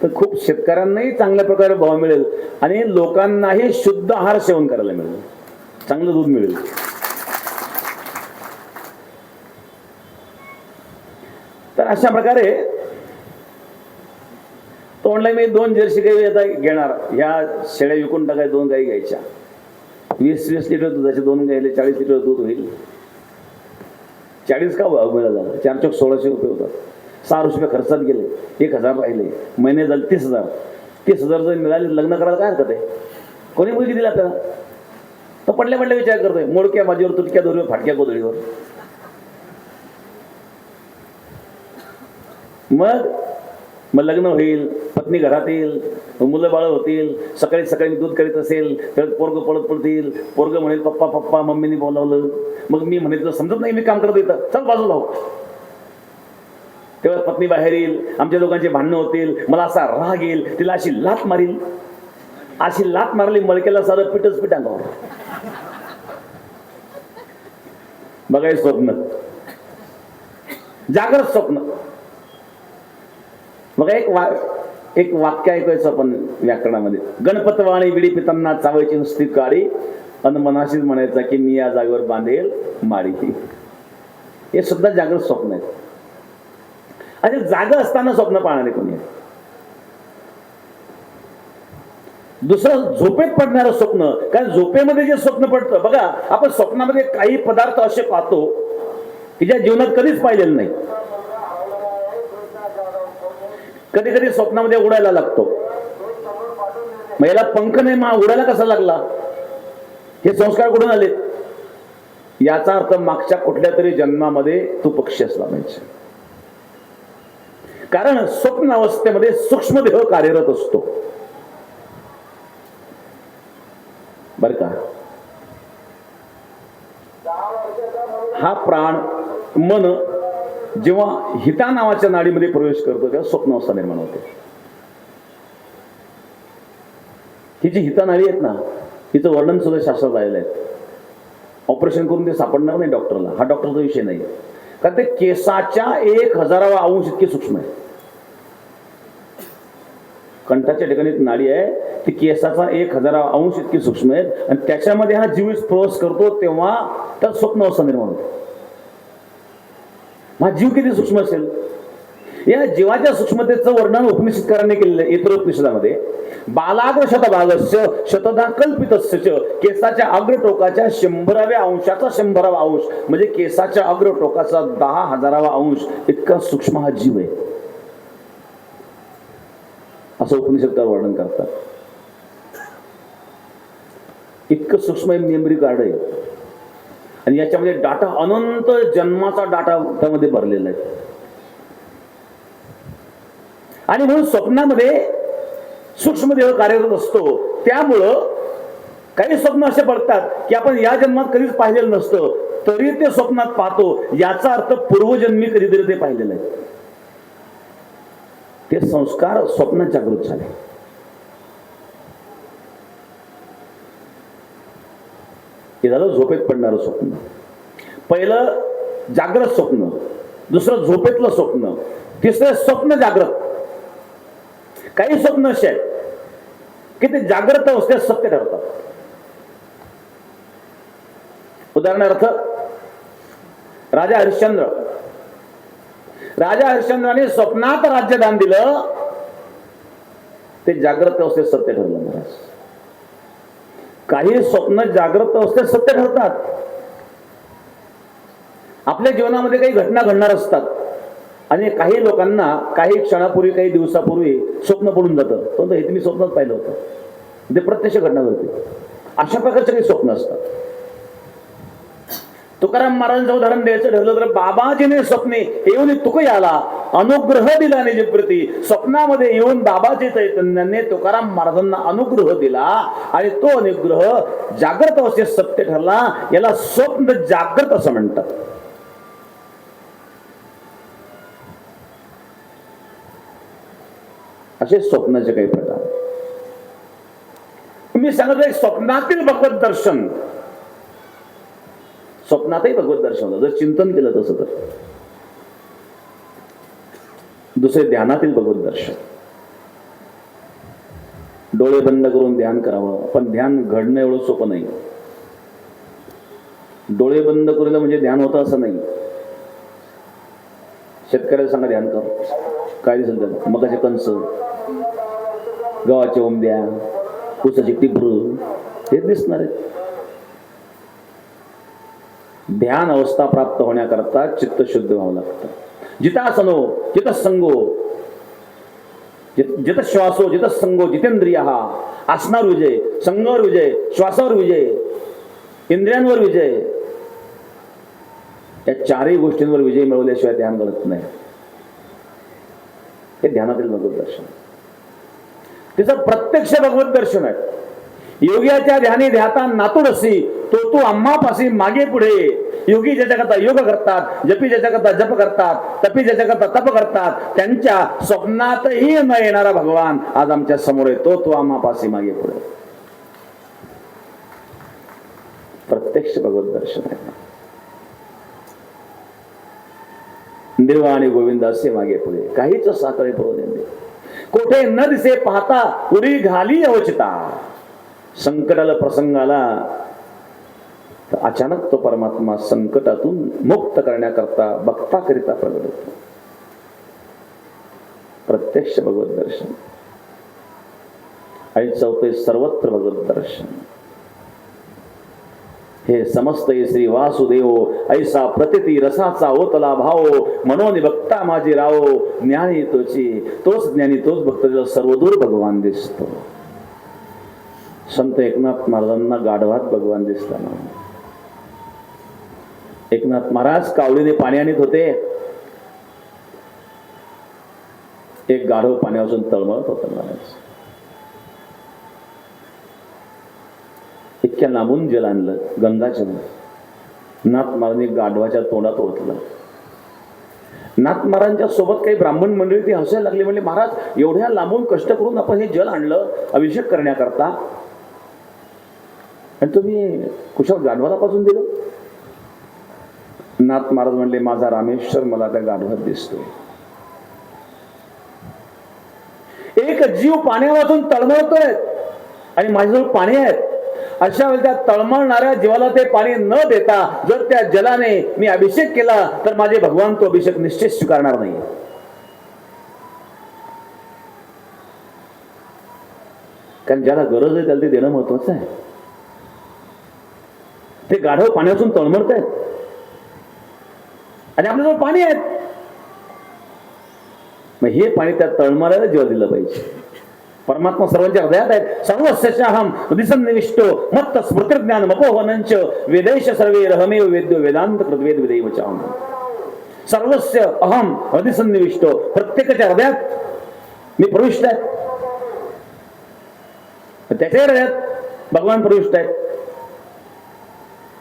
S1: तर खूप शेतकऱ्यांनाही चांगल्या प्रकारे भाव मिळेल आणि लोकांनाही शुद्ध आहार सेवन करायला मिळेल, चांगलं दूध मिळेल. तर अशा प्रकारे तो म्हणला मी 2 जर्सी गाई आता घेणार, ह्या शेळ्या विकून टाकाय 2 गाई घ्यायच्या, 20-20 लिटर दुधाचे 2 गाईले 40 लिटर दूध होईल. 40 का भाव मिळाला, 4 चौक 1600 रुपये होतात. 6 रुपये खर्चात गेले, 1000 राहिले, महिने झाले 30,000. 30,000 जर मिळाले लग्न करायला काय हरकत आहे? कोणी मुलगी दिली आपल्याला? तर पडल्या पडल्या विचार करतोय, मोडक्या माझ्यावर, तुटक्या दोरीवर, फाटक्या गोधडीवर. मग लग्न होईल, पत्नी घरात येईल, मुलं बाळ होतील, सकाळी सकाळी दूध करीत असेल तर पोरग पळत पडतील, पोरग म्हणेल पप्पा पप्पा मम्मीने बोलावलं, मग मी म्हणेल समजत नाही मी काम करत येतं, चल बाजूला हो. तेव्हा पत्नी बाहेर येईल, आमच्या दोघांचे भांडणं होतील, मला असा राग येईल, तिला अशी लात मारील, अशी लात मारली मळक्याला सारं पिठच पिठ अंगावर. बघाय स्वप्न, जागृत स्वप्न. बघा एक वाक्य ऐकायचं आपण व्याकरणामध्ये, गणपतवाणी विडी पितांना चावायची नुसती काळी अन मनाशीच म्हणायचा की मी या जागेवर बांधेल माळी. हे सुद्धा जागृत स्वप्न आहे. आणि जागा असताना स्वप्न पाहणारे कोणी? दुसरं झोपेत पडणारं स्वप्न. कारण झोपेमध्ये जे स्वप्न पडतं बघा, आपण स्वप्नामध्ये काही पदार्थ असे पाहतो की ज्या जीवनात कधीच पाहिलेलं नाही. कधी कधी स्वप्नामध्ये उडायला लागतो, मग याला पंख नाही, मग उडायला कसा लागला? हे संस्कार कुठून आले? याचा अर्थ मागच्या कुठल्या तरी जन्मामध्ये तू पक्षी असला पाहिजे. कारण स्वप्न अवस्थेमध्ये सूक्ष्मदेह कार्यरत असतो बर का. हा प्राण मन जेव्हा हिता नावाच्या नाडीमध्ये प्रवेश करतो तेव्हा स्वप्न अवस्था निर्माण होते. ही जी हिता नाडी आहेत ना, हिचं वर्णन सुद्धा शास्त्रात आलेलं आहे. ऑपरेशन करून ते सापडणार नाही डॉक्टरला, हा डॉक्टरचा विषय नाही. कारण ते केसाच्या 1000वा अंश इतके सूक्ष्म आहे. कंठाच्या ठिकाणी नाडी आहे, ती केसाचा 1000वा अंश इतकी सूक्ष्म आहे आणि त्याच्यामध्ये हा जीव प्रवेश करतो तेव्हा तर स्वप्न अवस्था निर्माण होते. हा जीव किती सूक्ष्म असेल? या जीवाच्या सूक्ष्मतेचं वर्णन उपनिषदकारांनी केलेलं आहे. इतरोपनिषदामध्ये बालाग्र शतभागस्य शतधा कल्पितस्य केसाच्या अग्रटोकाच्या 100व्या अंशाचा 100वा अंश म्हणजे केसाच्या अग्रटोकाचा 10,000वा अंश इतका सूक्ष्म हा जीव आहे, असं उपनिषदकार वर्णन करतात. इतकं सूक्ष्म मेमरी कार्ड आहे आणि याच्यामध्ये डाटा, अनंत जन्माचा डाटा त्यामध्ये भरलेला आहे. आणि म्हणून स्वप्नामध्ये सूक्ष्मदेह कार्यरत असतो. त्यामुळं काही स्वप्न असे पडतात की आपण या जन्मात कधीच पाहिलेलं नसतं, तरी ते स्वप्नात पाहतो. याचा अर्थ पूर्वजन्मी कधीतरी ते पाहिलेलं आहे. ते संस्कार स्वप्नात जागृत झाले. हे झालं झोपेत पडणारं स्वप्न. पहिलं जागृत स्वप्न, दुसरं झोपेतलं स्वप्न, तिसरं स्वप्न जागृत. काही स्वप्न असे आहेत की ते जागृत अवस्थेत सत्य ठरतात. उदाहरणार्थ राजा हरिश्चंद्राने स्वप्नात राज्यदान दिलं, ते जागृत अवस्थेत सत्य ठरलं महाराज. काही स्वप्न जागृत अवस्थेत सत्य ठरतात. आपल्या जीवनामध्ये काही घटना घडणार असतात आणि काही लोकांना काही क्षणापूर्वी, काही दिवसापूर्वी स्वप्न पडून जातं, पण हे तुम्ही स्वप्नात पाहिलं होतं, ते प्रत्यक्ष घटना घडते. अशा प्रकारचे काही स्वप्न असतात. तुकाराम महाराजांचं उदाहरण द्यायचं ठरलं तर बाबाजीने स्वप्ने येऊन तुक याला अनुग्रह दिला निजप्रती. स्वप्नामध्ये येऊन बाबाजी चैतन्याने तुकाराम महाराजांना अनुग्रह दिला आणि तो अनुग्रह जागृत अवस्थेत सत्य ठरला. याला स्वप्न जागृत असं म्हणतात. असे स्वप्नाचे काही प्रकार. मी सांगितलं एक स्वप्नातील भगवत दर्शन, स्वप्नातही भगवत दर्शन होतं जर चिंतन केलं तसं तर. दुसरे ध्यानातील भगवत दर्शन, डोळे बंद करून ध्यान करावं, पण ध्यान घडणं एवढं सोपं नाही. डोळे बंद करून म्हणजे ध्यान होतं असं नाही. शेतकऱ्याला सांगा ध्यान कर, काय दिसेल त्याला? मकाचे कणस, गव्हाच्या ओंब्या, ऊसाची टिबरू, हेच दिसणार आहे. ध्यान अवस्था प्राप्त होण्याकरता चित्त शुद्ध व्हावं लागतं. जितासनो जित संगो जित श्वासो जित संगो जितेंद्रिय, आसनावर विजय, संगावर विजय, श्वासावर विजय, इंद्रियांवर विजय. या चारही गोष्टींवर विजय मिळवल्याशिवाय ध्यान घडत नाही. हे ध्यानातील भगवत दर्शन, तिचं प्रत्यक्ष भगवत दर्शन आहे. योग्याच्या ध्यानी ध्याता नातुडसी, तो आम्हापासी मागे पुढे. योगी ज्याच्याकरता योग करतात, जपी ज्याच्याकरता जप करतात, तपी ज्याच्याकरता तप करतात, त्यांच्या स्वप्नातही न येणारा भगवान आज आमच्या समोर येतो. तो आम्हापासी मागे पुढे. प्रत्यक्ष भगवत दर्शन आहे. निर्वाणी गोविंद असे मागे पुढे, काहीच साखळे पडू कोठे न दिसे पाहता उडी घाली अवचिता. संकटाला प्रसंगाला अचानक तो परमात्मा संकटातून मुक्त करण्याकरता भक्ताकरिता प्रगट होतो. प्रत्यक्ष भगवत दर्शन. आणि चौथे सर्वत्र भगवत दर्शन. हे समस्त श्री वासुदेव ऐसा प्रतिती रसाचा ओतला भाव, मनोनिभक्ता माझी राव. ज्ञानी तोच ज्ञानी तोच भक्त, सर्वदूर भगवान दिसतो. संत एकनाथ महाराजांना गाढवात भगवान दिसताना. एकनाथ महाराज कावडीने पाणी आणत होते. एक गाढव पाण्यापासून तळमळत होता. महाराज इतक्या लांबून जल आणलं, गंगाजल. नाथ महाराजांनी गाढवाच्या तोंडात ओतलं. नाथ महाराजांच्या सोबत काही ब्राह्मण मंडळी ती हसायला लागली. म्हणजे महाराज एवढ्या लांबून कष्ट करून आपण हे जल आणलं अभिषेक करण्याकरता, आणि तुम्ही कुशाल गाढवाला पाजून दिलं. नाथ महाराज म्हणले, माझा रामेश्वर मला त्या गाढवात दिसतोय. एक जीव पाण्यावाचून तळमळतोय आणि माझ्याजवळ पाणी आहे. अशा वेळी त्या तळमळणाऱ्या जीवाला ते पाणी न देता जर त्या जलाने मी अभिषेक केला तर माझे भगवान तो अभिषेक निश्चित स्वीकारणार नाही. कारण ज्याला गरज आहे त्याला ते देणं महत्वाचं आहे. ते गाढव पाण्यातून तळमळत आहेत आणि आपल्याजवळ पाणी आहे. मग हे पाणी त्या तळमळायला जीवा दिलं पाहिजे. परमात्मा सर्वांच्या हृदयात आहेत. सर्वस्याहम हृदिसन्निविष्टो मत्त स्मृतिर्ज्ञान मपोहनंच वेदैश सर्वे रहमेव वेद्यो वेदांत कृतवेद विदैवचाम. सर्वस्य अहम हृदिसन्निविष्टो, प्रत्येकाच्या हृदयात मी प्रविष्ट आहे. त्याच्या हृदयात भगवान प्रविष्ट आहे.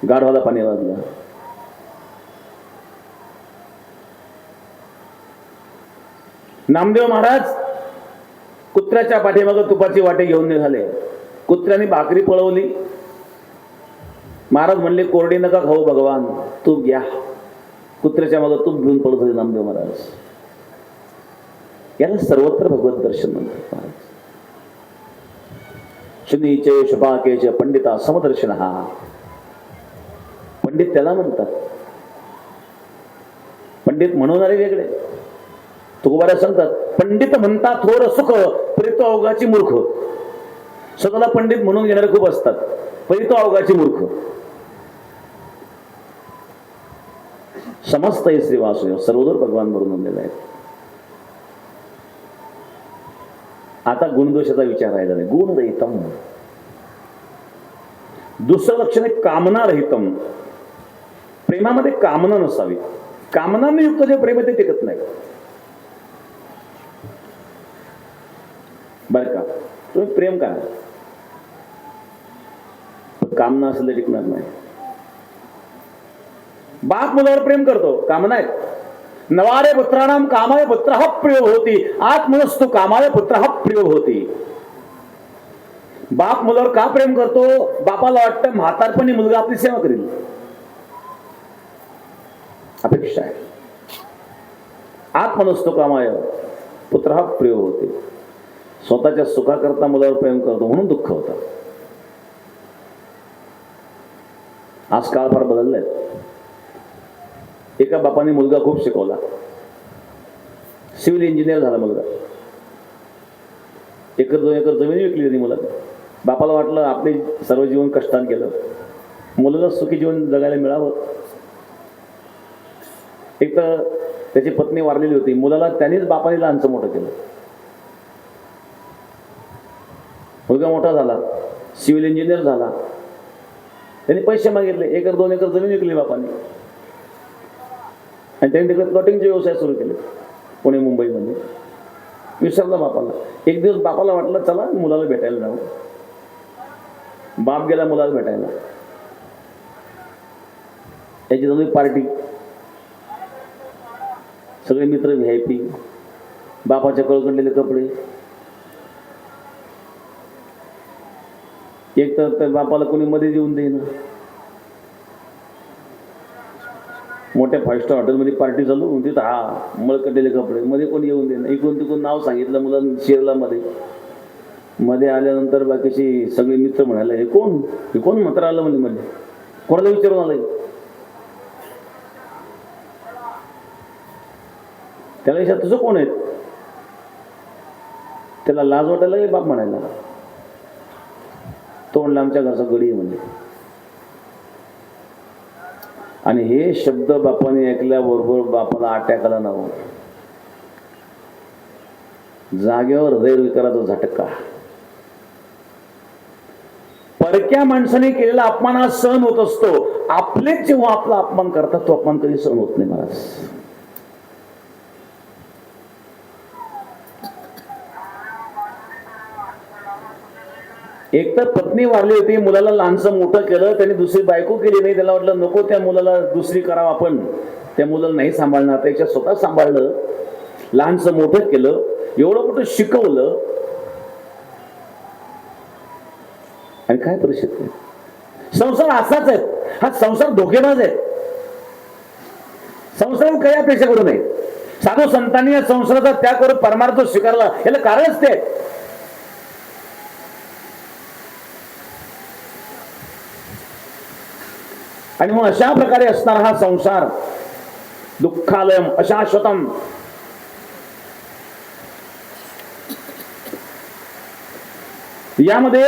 S1: गाढवाला पाणी वाजलं. नामदेव महाराज कुत्र्याच्या पाठीमागे तुपाची वाटे घेऊन निघाले. कुत्र्याने भाकरी पळवली. महाराज म्हणले, कोरडी नका खाऊ भगवान, तूप घ्या. कुत्र्याच्या मागे तूप घेऊन पळत होते नामदेव महाराज. याला सर्वत्र भगवत दर्शन म्हणतात. शनीचे शपाकेचे पंडिता समदर्शन. हा पंडित त्याला म्हणतात. पंडित म्हणणारे वेगळे. तुकोबारा सांगतात, पंडित म्हणतात थोर सुख, परितो अवघाची मूर्ख. स्वतःला पंडित म्हणून घेणारे खूप असतात, परितो अवघाची मूर्ख. समस्त हे श्री वासुदेव सर्वदूर भगवान भरून आणलेला आहे. आता गुणदोषाचा विचार राहिला नाही. गुणरहितम. दुसरं लक्षण आहे कामना रहितम. प्रेमामध्ये कामना नसावी. कामनाने युक्त जे प्रेम आहे ते टिकत नाही. बर का, तुम्ही प्रेम करा, कामना असेल तर टिकणार नाही. बाप मुलावर प्रेम करतो, कामना आहे. नवारे पुत्राणाम कामाय पुत्र प्रिय होती, आत्मनस्तु कामाय पुत्र प्रिय होती. बाप मुलावर का प्रेम करतो? बापाला वाटतं म्हातारपणी मुलगा आपली सेवा करेल, अपेक्षा आहे. आत्मनस्तु कामाय पुत्र प्रिय होते. स्वतःच्या सुखाकरता मुलावर प्रेम करतो म्हणून दुःख होतं. आज काळ फार बदललाय. एका बापाने मुलगा खूप शिकवला, सिव्हिल इंजिनियर झाला मुलगा. 1-2 एकर जमीन विकली त्यांनी मुलाला. बापाला वाटलं आपले सर्व जीवन कष्टाने केलं, मुलाला सुखी जीवन जगायला मिळावं. एक तर त्याची पत्नी वारलेली होती, मुलाला त्यांनीच बापाने लहानचं मोठं केलं. मुलगा मोठा झाला, सिव्हिल इंजिनियर झाला. त्यांनी पैसे मागितले, 1-2 एकर जमीन विकली बापाने आणि त्यांनी तिकडे प्लॉटिंगचे व्यवसाय सुरू केले पुणे मुंबईमध्ये. विसरला बापाला. एक दिवस बापाला वाटलं चला मुलाला भेटायला जाऊ. बाप गेला मुलाला भेटायला. याची झाली पार्टी, सगळे मित्र VIP, बापाच्या कळकंडलेले कपडे. एक तर त्या बापाला कोणी मध्ये देऊन देईना. मोठ्या 5 स्टार हॉटेलमध्ये पार्टी चालू, तिथं हा मळकटलेले कपडे, मध्ये कोणी येऊन देईना. इकडून तिकडून नाव सांगितलं मुलांनी शिरला मध्ये आल्यानंतर बाकीची सगळे मित्र म्हणाले हे कोण मात्र आलं मध्ये कोणाला विचारून आलंय. त्याला विचार तुझं कोण आहे? त्याला लाज वाटायला लागली बाप म्हणायला. तो म्हणला आमच्या घरचा गडी आहे म्हणजे. आणि हे शब्द बापाने ऐकल्याबरोबर बापाला अटॅक आला ना, जागेवर हृदयविकाराचा झटका. परक्या माणसाने केलेला अपमान हा सहन होत असतो, आपलेच जेव्हा आपला अपमान करतात तो अपमान कधी सहन होत नाही महाराज. एक तर पत्नी वारली होती, मुलाला लहानसं मोठं केलं, त्याने दुसरी बायको केली नाही. त्याला वाटलं नको त्या मुलाला दुसरी करावं आपण, त्या मुलाला नाही सांभाळणार, त्याच्या स्वतः सांभाळलं, लहानसं मोठं केलं, एवढं मोठं शिकवलं. आणि काय परिस्थिती? संसार असाच आहे, हा संसार धोकेबाज आहे. संसार काही अपेक्षा करू नये. साधू संतांनी या संसाराचा त्याग करून परमार्थ स्वीकारला, याला कारणच ते. आणि मग अशा प्रकारे असणारा हा संसार दुःखालयम अशाश्वतम. यामध्ये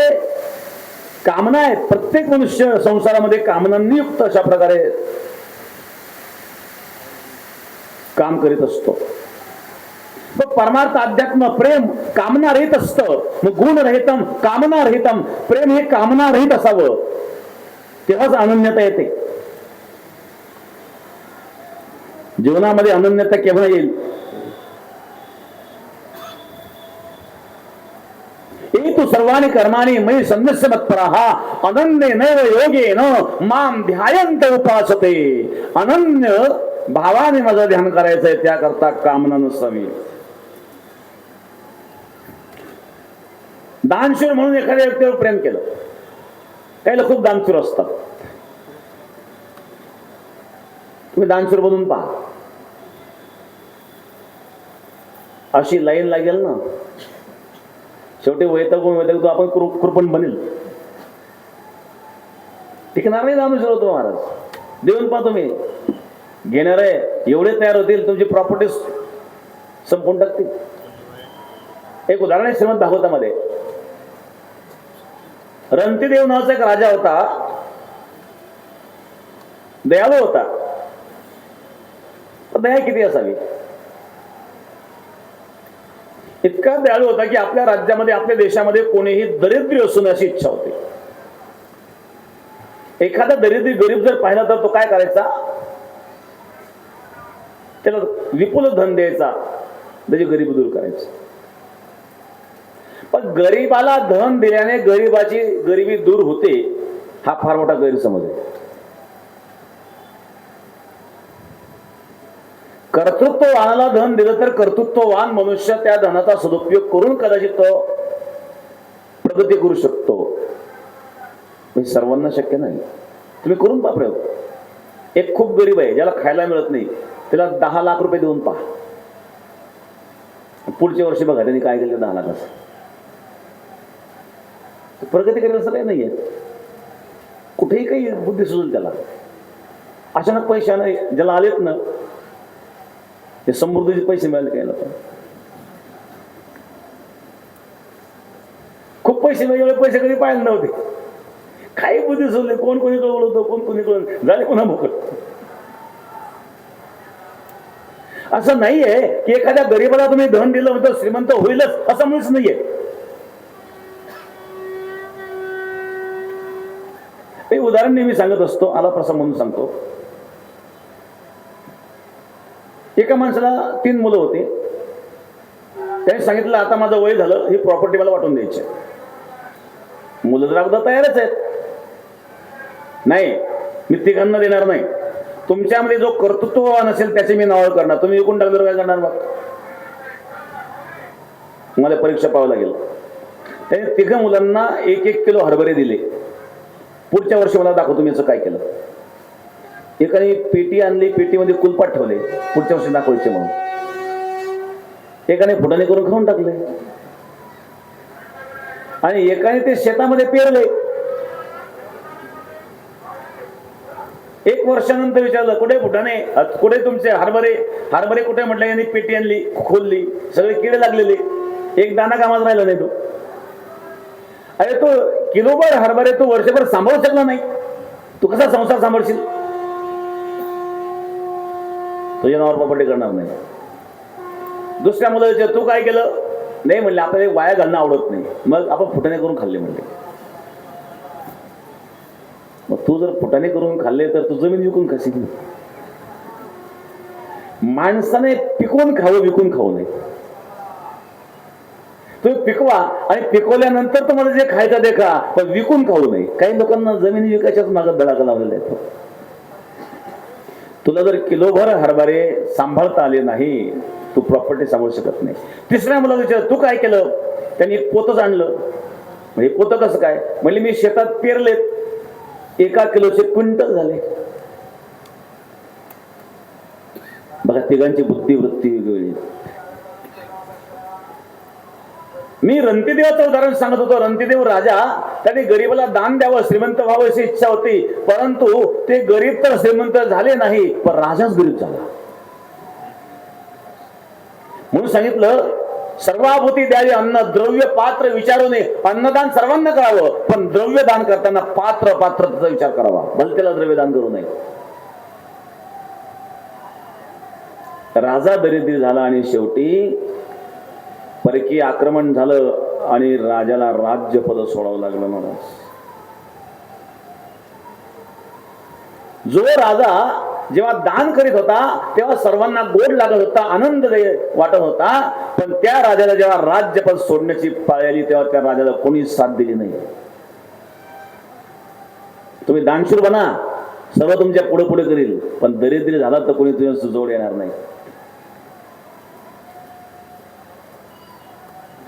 S1: कामना आहे. प्रत्येक मनुष्य संसारामध्ये कामनांनी युक्त अशा प्रकारे काम करीत असतो. मग परमार्थ अध्यात्म प्रेम कामना रहित असतं. मग गुण रहितम कामना रहितम. प्रेम हे कामना रहित असावं, तेव्हाच अनन्यता येते. जीवनामध्ये अनन्यता केव्हा येईल? तू सर्वाणी कर्माणी मयि सन्न्यस्य मत्पराः अनन्ये नैव योगेन माम ध्यायन्त उपासते. अनन्य भावाने माझं ध्यान करायचंय, त्याकरता कामना नसावी. दानशूर म्हणून एखाद्या व्यक्तीवर प्रेम केलं. काहीला खूप दानशूर असतात, तुम्ही दानशूर बनून पहा. अशी लाईन लागेल ना, शेवटी वैतागून तो आपण कृपण बनेल. टिकणार नाही दानशूर होतो महाराज. देऊन पहा तुम्ही, घेणारे एवढे तयार होतील तुमची प्रॉपर्टी संपून टाकतील. एक उदाहरण आहे श्रीमद भागवतामध्ये. रंतीदेव नावाचा एक राजा होता, दयाळू होता. दया किती असावी? इतका दयाळू होता की आपल्या राज्यामध्ये आपल्या देशामध्ये कोणीही दरिद्री असून अशी इच्छा होती. एखादा दरिद्री गरीब जर पाहिला तर तो काय करायचा? त्याला विपुल धन द्यायचा, त्याची गरीबी दूर करायची. पण गरीबाला धन दिल्याने गरीबाची गरिबी दूर होते, हा फार मोठा गैरसमज आहे. कर्तृत्ववानाला धन दिलं तर कर्तृत्ववान मनुष्य त्या धनाचा सदुपयोग करून कदाचित तो प्रगती करू शकतो, हे सर्वांना शक्य नाही. तुम्ही करून पहा प्रयोग. एक खूप गरीब आहे, ज्याला खायला मिळत नाही, त्याला 10 लाख रुपये देऊन पहा. पुढच्या वर्षी बघा त्यांनी काय केलं 10 लाखाचं. प्रगती करेल असं काही नाहीये. कुठेही काही बुद्धी सुचेल त्याला. अचानक पैसे नाही ज्याला आलेत ना, ते समृद्धीचे पैसे मिळाले काय ना, खूप पैसे मिळाले. पैसे कधी पाहिले नव्हते. काही बुद्धी सुचले, कोण कोणीकडे बोलवतो, कोण कोणीकडे झाले, पुन्हा मोकळ. असं नाहीये की एखाद्या गरीबाला तुम्ही धन दिलं म्हणतो श्रीमंत होईलच, असं मुळीच नाहीये. हे उदाहरण नेहमी सांगत असतो, आला प्रसंग म्हणून सांगतो. एका माणसाला 3 मुलं होती. त्याने सांगितलं आता माझं वय झालं, ही प्रॉपर्टी मला वाटून द्यायची. मुलं तर अगोदर तयारच आहेत. नाही, मी तिघांना देणार नाही. तुमच्यामध्ये जो कर्तृत्ववान असेल त्याचे मी नावं करणार. तुम्ही विकून टाकलं काय करणार? मग मला परीक्षा पाहावं लागेल. त्याने 3 मुलांना 1-1 किलो हरभरे दिले. पुढच्या वर्षी मला दाखवतो मी याचं काय केलं. एकाने पेटी आणली, पेटीमध्ये कुलपाट ठेवले, पुढच्या वर्षी दाखवायचे म्हणून. एकाने फुटाणे करून खाऊन टाकले आणि एकाने ते शेतामध्ये पेरले. 1 वर्षानंतर विचारलं कुठे फुटाणे, कुठे तुमचे हरभरे? हरभरे कुठे म्हटलं. यांनी पेटी आणली, खोलली, सगळे किडे लागलेले, एक दाना कामात राहिला नाही. तो अरे तो किलोभर हरभरे तू वर्षभर सांभाळू शकला नाही, तू कसा संसार सांभाळशील? तुझ्या नावावर प्रॉपर्टी करणार नाही. दुसऱ्या मुलाला तू काय केलं? नाही म्हणले आपल्याला वाया घालणं आवडत नाही, मग आपण फुटाणे करून खाल्ले म्हणले. मग तू जर फुटाणे करून खाल्ले तर तू जमीन विकून खाशील. माणसाने पिकवून खावं, विकून खाऊ नये. तुम्ही पिकवा आणि पिकवल्यानंतर तुम्हाला जे खायचं ते खा, पण विकून खाऊ नये. काही लोकांना जमीन विकायच्याच मागं धडाका लावलेला आहे. तुला जर किलोभर हरभरे सांभाळता आले नाही, तू प्रॉपर्टी सांभाळू शकत नाही. तिसऱ्या मुलाला विचार तू काय केलं? त्यांनी एक पोतच आणलं. म्हणजे पोतं कसं काय? म्हणजे मी शेतात पेरलेत, 1 किलोचे क्विंटल झाले. बघा तिघांची बुद्धिवृत्ती वेगळी. मी रणतीदेवाचं उदाहरण सांगत होतो. रणतीदेव राजा, त्याने गरीबाला दान द्यावं, श्रीमंत व्हावं अशी इच्छा होती, परंतु ते गरीब तर श्रीमंत झाले नाही, पण राजाच गरीब झाला. म्हणून सांगितलं सर्वाभूती द्यावी अन्न, द्रव्य पात्र विचारू नये. अन्नदान सर्वांना करावं, पण द्रव्य दान करताना पात्रतेचा विचार करावा. भलतेला द्रव्य दान करू नये. राजा दरिद्री झाला आणि शेवटी परकीय आक्रमण झालं आणि राजाला राज्यपद सोडावं लागलं. महाराज, जो राजा जेव्हा दान करीत होता तेव्हा सर्वांना गोड लागत होता, आनंद वाटत होता, पण त्या राजाला जेव्हा राज्यपद सोडण्याची पाळी आली तेव्हा त्या राजाला कोणीच साथ दिली नाही. तुम्ही दानशूर बना, सर्व तुमच्या पुढे पुढे करील, पण दरिद्री झाला तर कोणी तुझ्या जोड येणार नाही.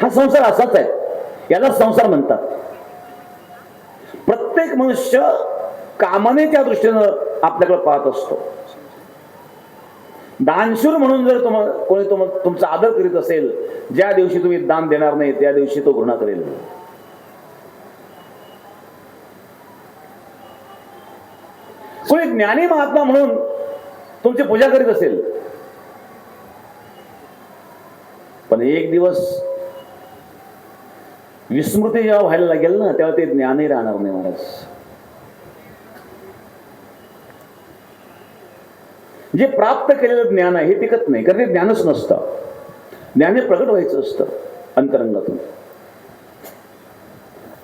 S1: हा संसार असाच आहे, याला संसार म्हणतात. प्रत्येक मनुष्य कामाने त्या दृष्टीनं आपल्याकडे पाहत असतो. दानशूर म्हणून जर कोणी तुमचा आदर करीत असेल, ज्या दिवशी तुम्ही दान देणार नाही त्या दिवशी तो घृणा करेल. कोणी ज्ञानी महात्मा म्हणून तुमची पूजा करीत असेल, पण एक दिवस विस्मृती जेव्हा व्हायला लागेल ना, तेव्हा ते ज्ञानही राहणार नाही. महाराज, जे प्राप्त केलेलं ज्ञान आहे हे टिकत नाही, कारण ते ज्ञानच नसतं. ज्ञान हे प्रगट व्हायचं असतं अंतरंगातून.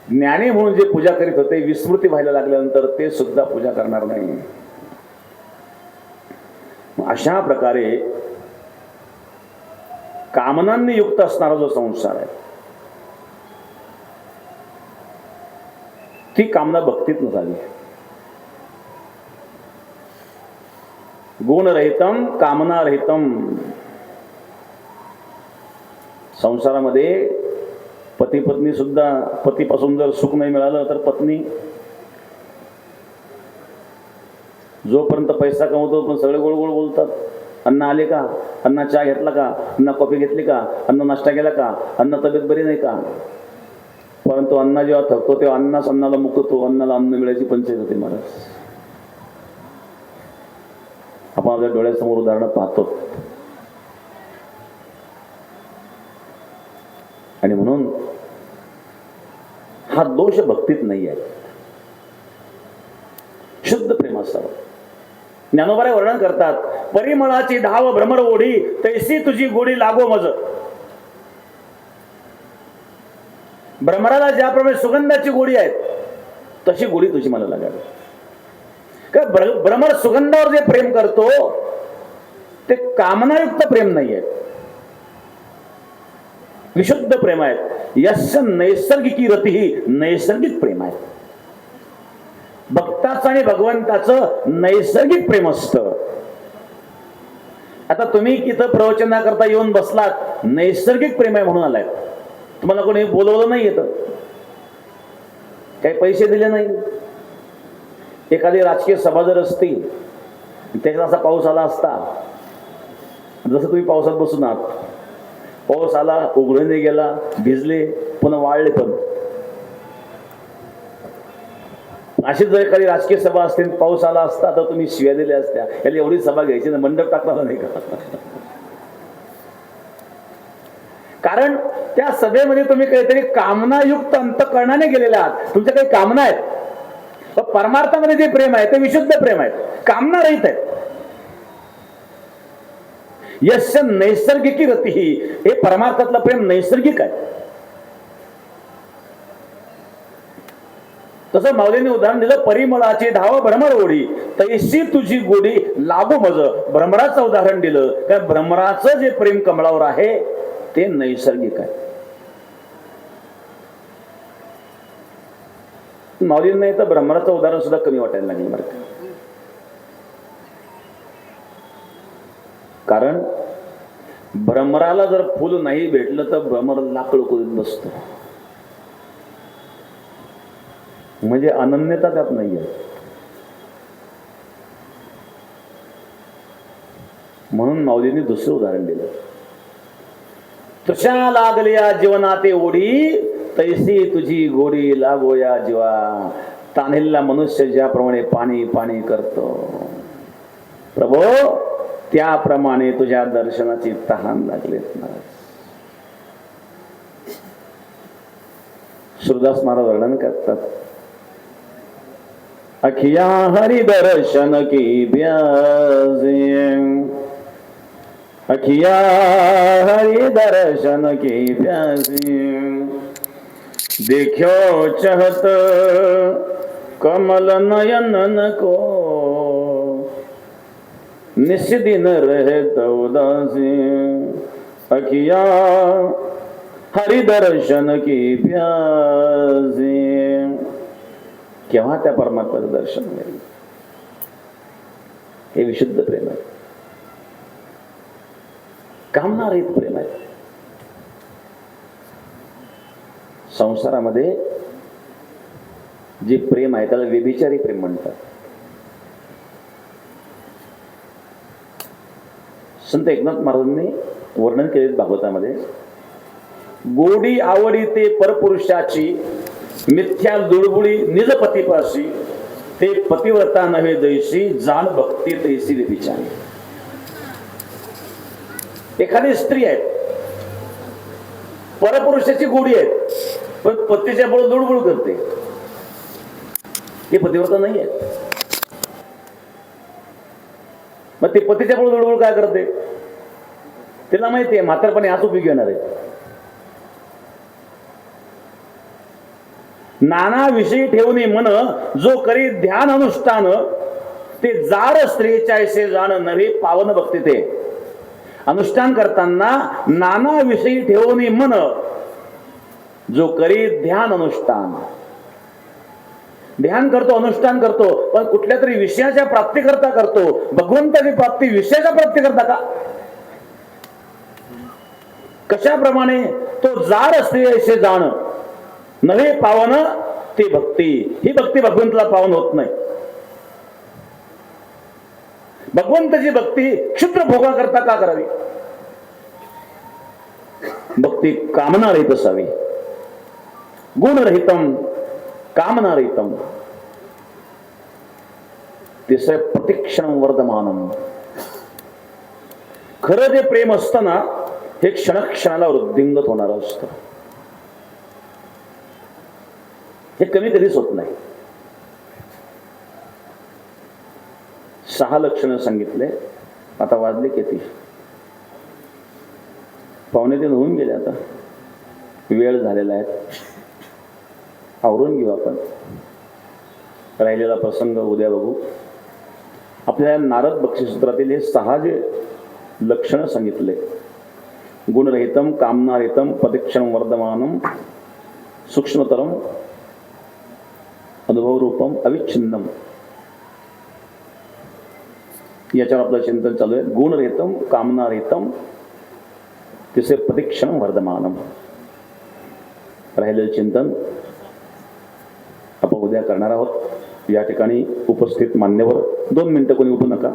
S1: ज्ञानी म्हणून जे पूजा करीत होते, विस्मृती व्हायला लागल्यानंतर ते सुद्धा पूजा करणार नाही. अशा प्रकारे कामनांनी युक्त असणारा जो संसार आहे, ती कामना भक्तीत नसावी. गुणरहितम कामनारहितम. संसारामध्ये पती पत्नी सुद्धा, पतीपासून जर सुख नाही मिळालं तर पत्नी जोपर्यंत पैसा कमवतो पण सगळे गोड गोड बोलतात. अन्न आले का, अन्न चहा घेतला का, अन्न कॉफी घेतली का, अन्न नाश्ता केला का, अन्न तब्येत बरी नाही का. परंतु अन्न जेव्हा थकतो तेव्हा अन्नाला मुकतो, अन्नाला अन्न मिळायची पंचायत होते महाराज. आपण आपल्या डोळ्यासमोर उदाहरणं पाहतो. आणि म्हणून हा दोष भक्तीत नाही आहे, शुद्ध प्रेम असावं. ज्ञानोबारे वर्णन करतात, परिमळाची धाव भ्रमर ओढी तैसी तुझी गोडी लागो मज. भ्रमराला ज्याप्रमाणे सुगंधाची गोडी आहे तशी गोडी तुझी मला लागावी. का भ्रमर सुगंधावर जे प्रेम करतो ते कामनायुक्त प्रेम नाही आहे, विशुद्ध प्रेम आहे. यश नैसर्गिकी रती ही नैसर्गिक प्रेम आहे. भक्ताचं आणि भगवंताचं नैसर्गिक प्रेम असतं. आता तुम्ही इथं प्रवचनाकरता येऊन बसलात, नैसर्गिक प्रेम आहे म्हणून आलाय. तुम्हाला कोणी बोलवलं नाही, येतं काही पैसे दिले नाही. एखादी राजकीय सभा जर असती, त्याच्यात असा पाऊस आला असता, जसं तुम्ही पावसात बसून आहात, पाऊस आला, उघडून गेला, भिजले, पुन्हा वाळले, पण अशी जर एखादी राजकीय सभा असते, पाऊस आला असता तर तुम्ही शिव्या दिल्या असत्या, याला एवढी सभा घ्यायची ना, मंडप टाकला नाही का. कारण त्या सभेमध्ये तुम्ही काहीतरी कामनायुक्त अंतःकरणाने गेलेले आहात, तुमच्या काही कामना आहेत. परमार्थामध्ये जे प्रेम आहे ते विशुद्ध प्रेम आहे, कामना रहित आहे. यश नैसर्गिकी रती ही, हे परमार्थातलं प्रेम नैसर्गिक आहे. तसं माऊलींनी उदाहरण दिलं, परिमळाची धाव भ्रमर ओढी तैसी तुझी गोडी लागो मज. भ्रमराचं उदाहरण दिलं, काय भ्रमराचं जे प्रेम कमळावर आहे ते नैसर्गिक आहे. माऊलींना इथं भ्रमराचं उदाहरण सुद्धा कमी वाटायला लागलं बरं का. कारण भ्रमराला जर फुल नाही भेटलं तर भ्रमर लाकड करीत बसतो, म्हणजे अनन्यता त्यात नाही आहे. म्हणून माऊलींनी दुसरं उदाहरण दिलं, तुझ्या लागल्या जीवनाते ओढी तैसी तुझी गोडी लागोया जीवा. तान्हिल्ला मनुष्य ज्याप्रमाणे पाणी पाणी करतो, प्रभो त्याप्रमाणे तुझ्या दर्शनाची तहान लागलेत ना. सुरदास महाराज वर्णन करतात, अखिया हरि दर्शन की प्यासे, अखिया हरि दर्शन की प्यासे, देखो चहत कमल नयन को, निस्दिन रहत उदासी, अखिया हरि दर्शन की प्यासे. केव्हा त्या परमात्म्याचं दर्शन मिळेल, हे विशुद्ध प्रेम आहे, कामना रहित प्रेम आहे. संसारामध्ये जे प्रेम आहे त्याला व्यभिचारी प्रेम म्हणतात. संत एकनाथ महाराजांनी वर्णन केले भागवतामध्ये, गोडी आवडी ते परपुरुषाची, मिथ्या दुळबुळी निज पतीपाशी, ते पतिव्रता नव्हे जैसी, जाण भक्ती तैसी व्यभिचारी. एखादी स्त्री आहे, परपुरुषाची गोडी आहे, पण पतीच्या बळ दुळबुळ करते, हे पतिव्रता नाही आहे. मग ते पतीच्या बळ दुळबुळ काय करते, तिला माहिती आहे म्हातारपणे हाच उपयोग येणार आहे. नाना विषयी ठेवणे मन, जो करी ध्यान अनुष्ठान, ते जार स्त्रीच्या ऐसे जाण नव्हे पावन भक्ती. ते अनुष्ठान करताना नाना विषयी ठेवणे मन, जो करी ध्यान अनुष्ठान. ध्यान करतो, अनुष्ठान करतो, पण कुठल्या तरी विषयाच्या प्राप्ती करता करतो. भगवंताची प्राप्ती विषयाच्या प्राप्ती करता का? कशाप्रमाणे तो जाण असते ऐसे जाण नव्हे पावन ती भक्ती. ही भक्ती भगवंताला पावन होत नाही. भगवंताची भक्ती क्षुद्र भोगा करता का करावी? भक्ती कामना रहित असावी. गुणरहितम कामना रहितम. तिसरं प्रतिक्षण वर्धमानम. खरं जे प्रेम असतं ना हे क्षणाला वृद्धिंगत होणार असतं. हे कमी कधीच होत नाही. 6 लक्षणं सांगितले. आता वाजले किती? 2:45 होऊन गेले. आता वेळ झालेला आहे. आवरून घेऊ आपण. राहिलेला प्रसंग उद्या बघू. आपल्या नारद बक्षीसूत्रातील हे 6 जे लक्षणं सांगितले, गुणरहितम कामनारहितम प्रतिक्षण वर्धमानम सूक्ष्मतरम अनुभव रूपम अविच्छिन्नम, याच्यावर आपलं चिंतन चालू आहे. गुणरहितम कामनारहितम तिसरे प्रतिक्षण वर्धमानम. राहिलेलं चिंतन आपण उद्या करणार आहोत. या ठिकाणी उपस्थित मान्यवर 2 मिनिटं कोणी उठू नका.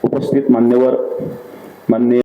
S1: उपस्थित मान्यवर मान्य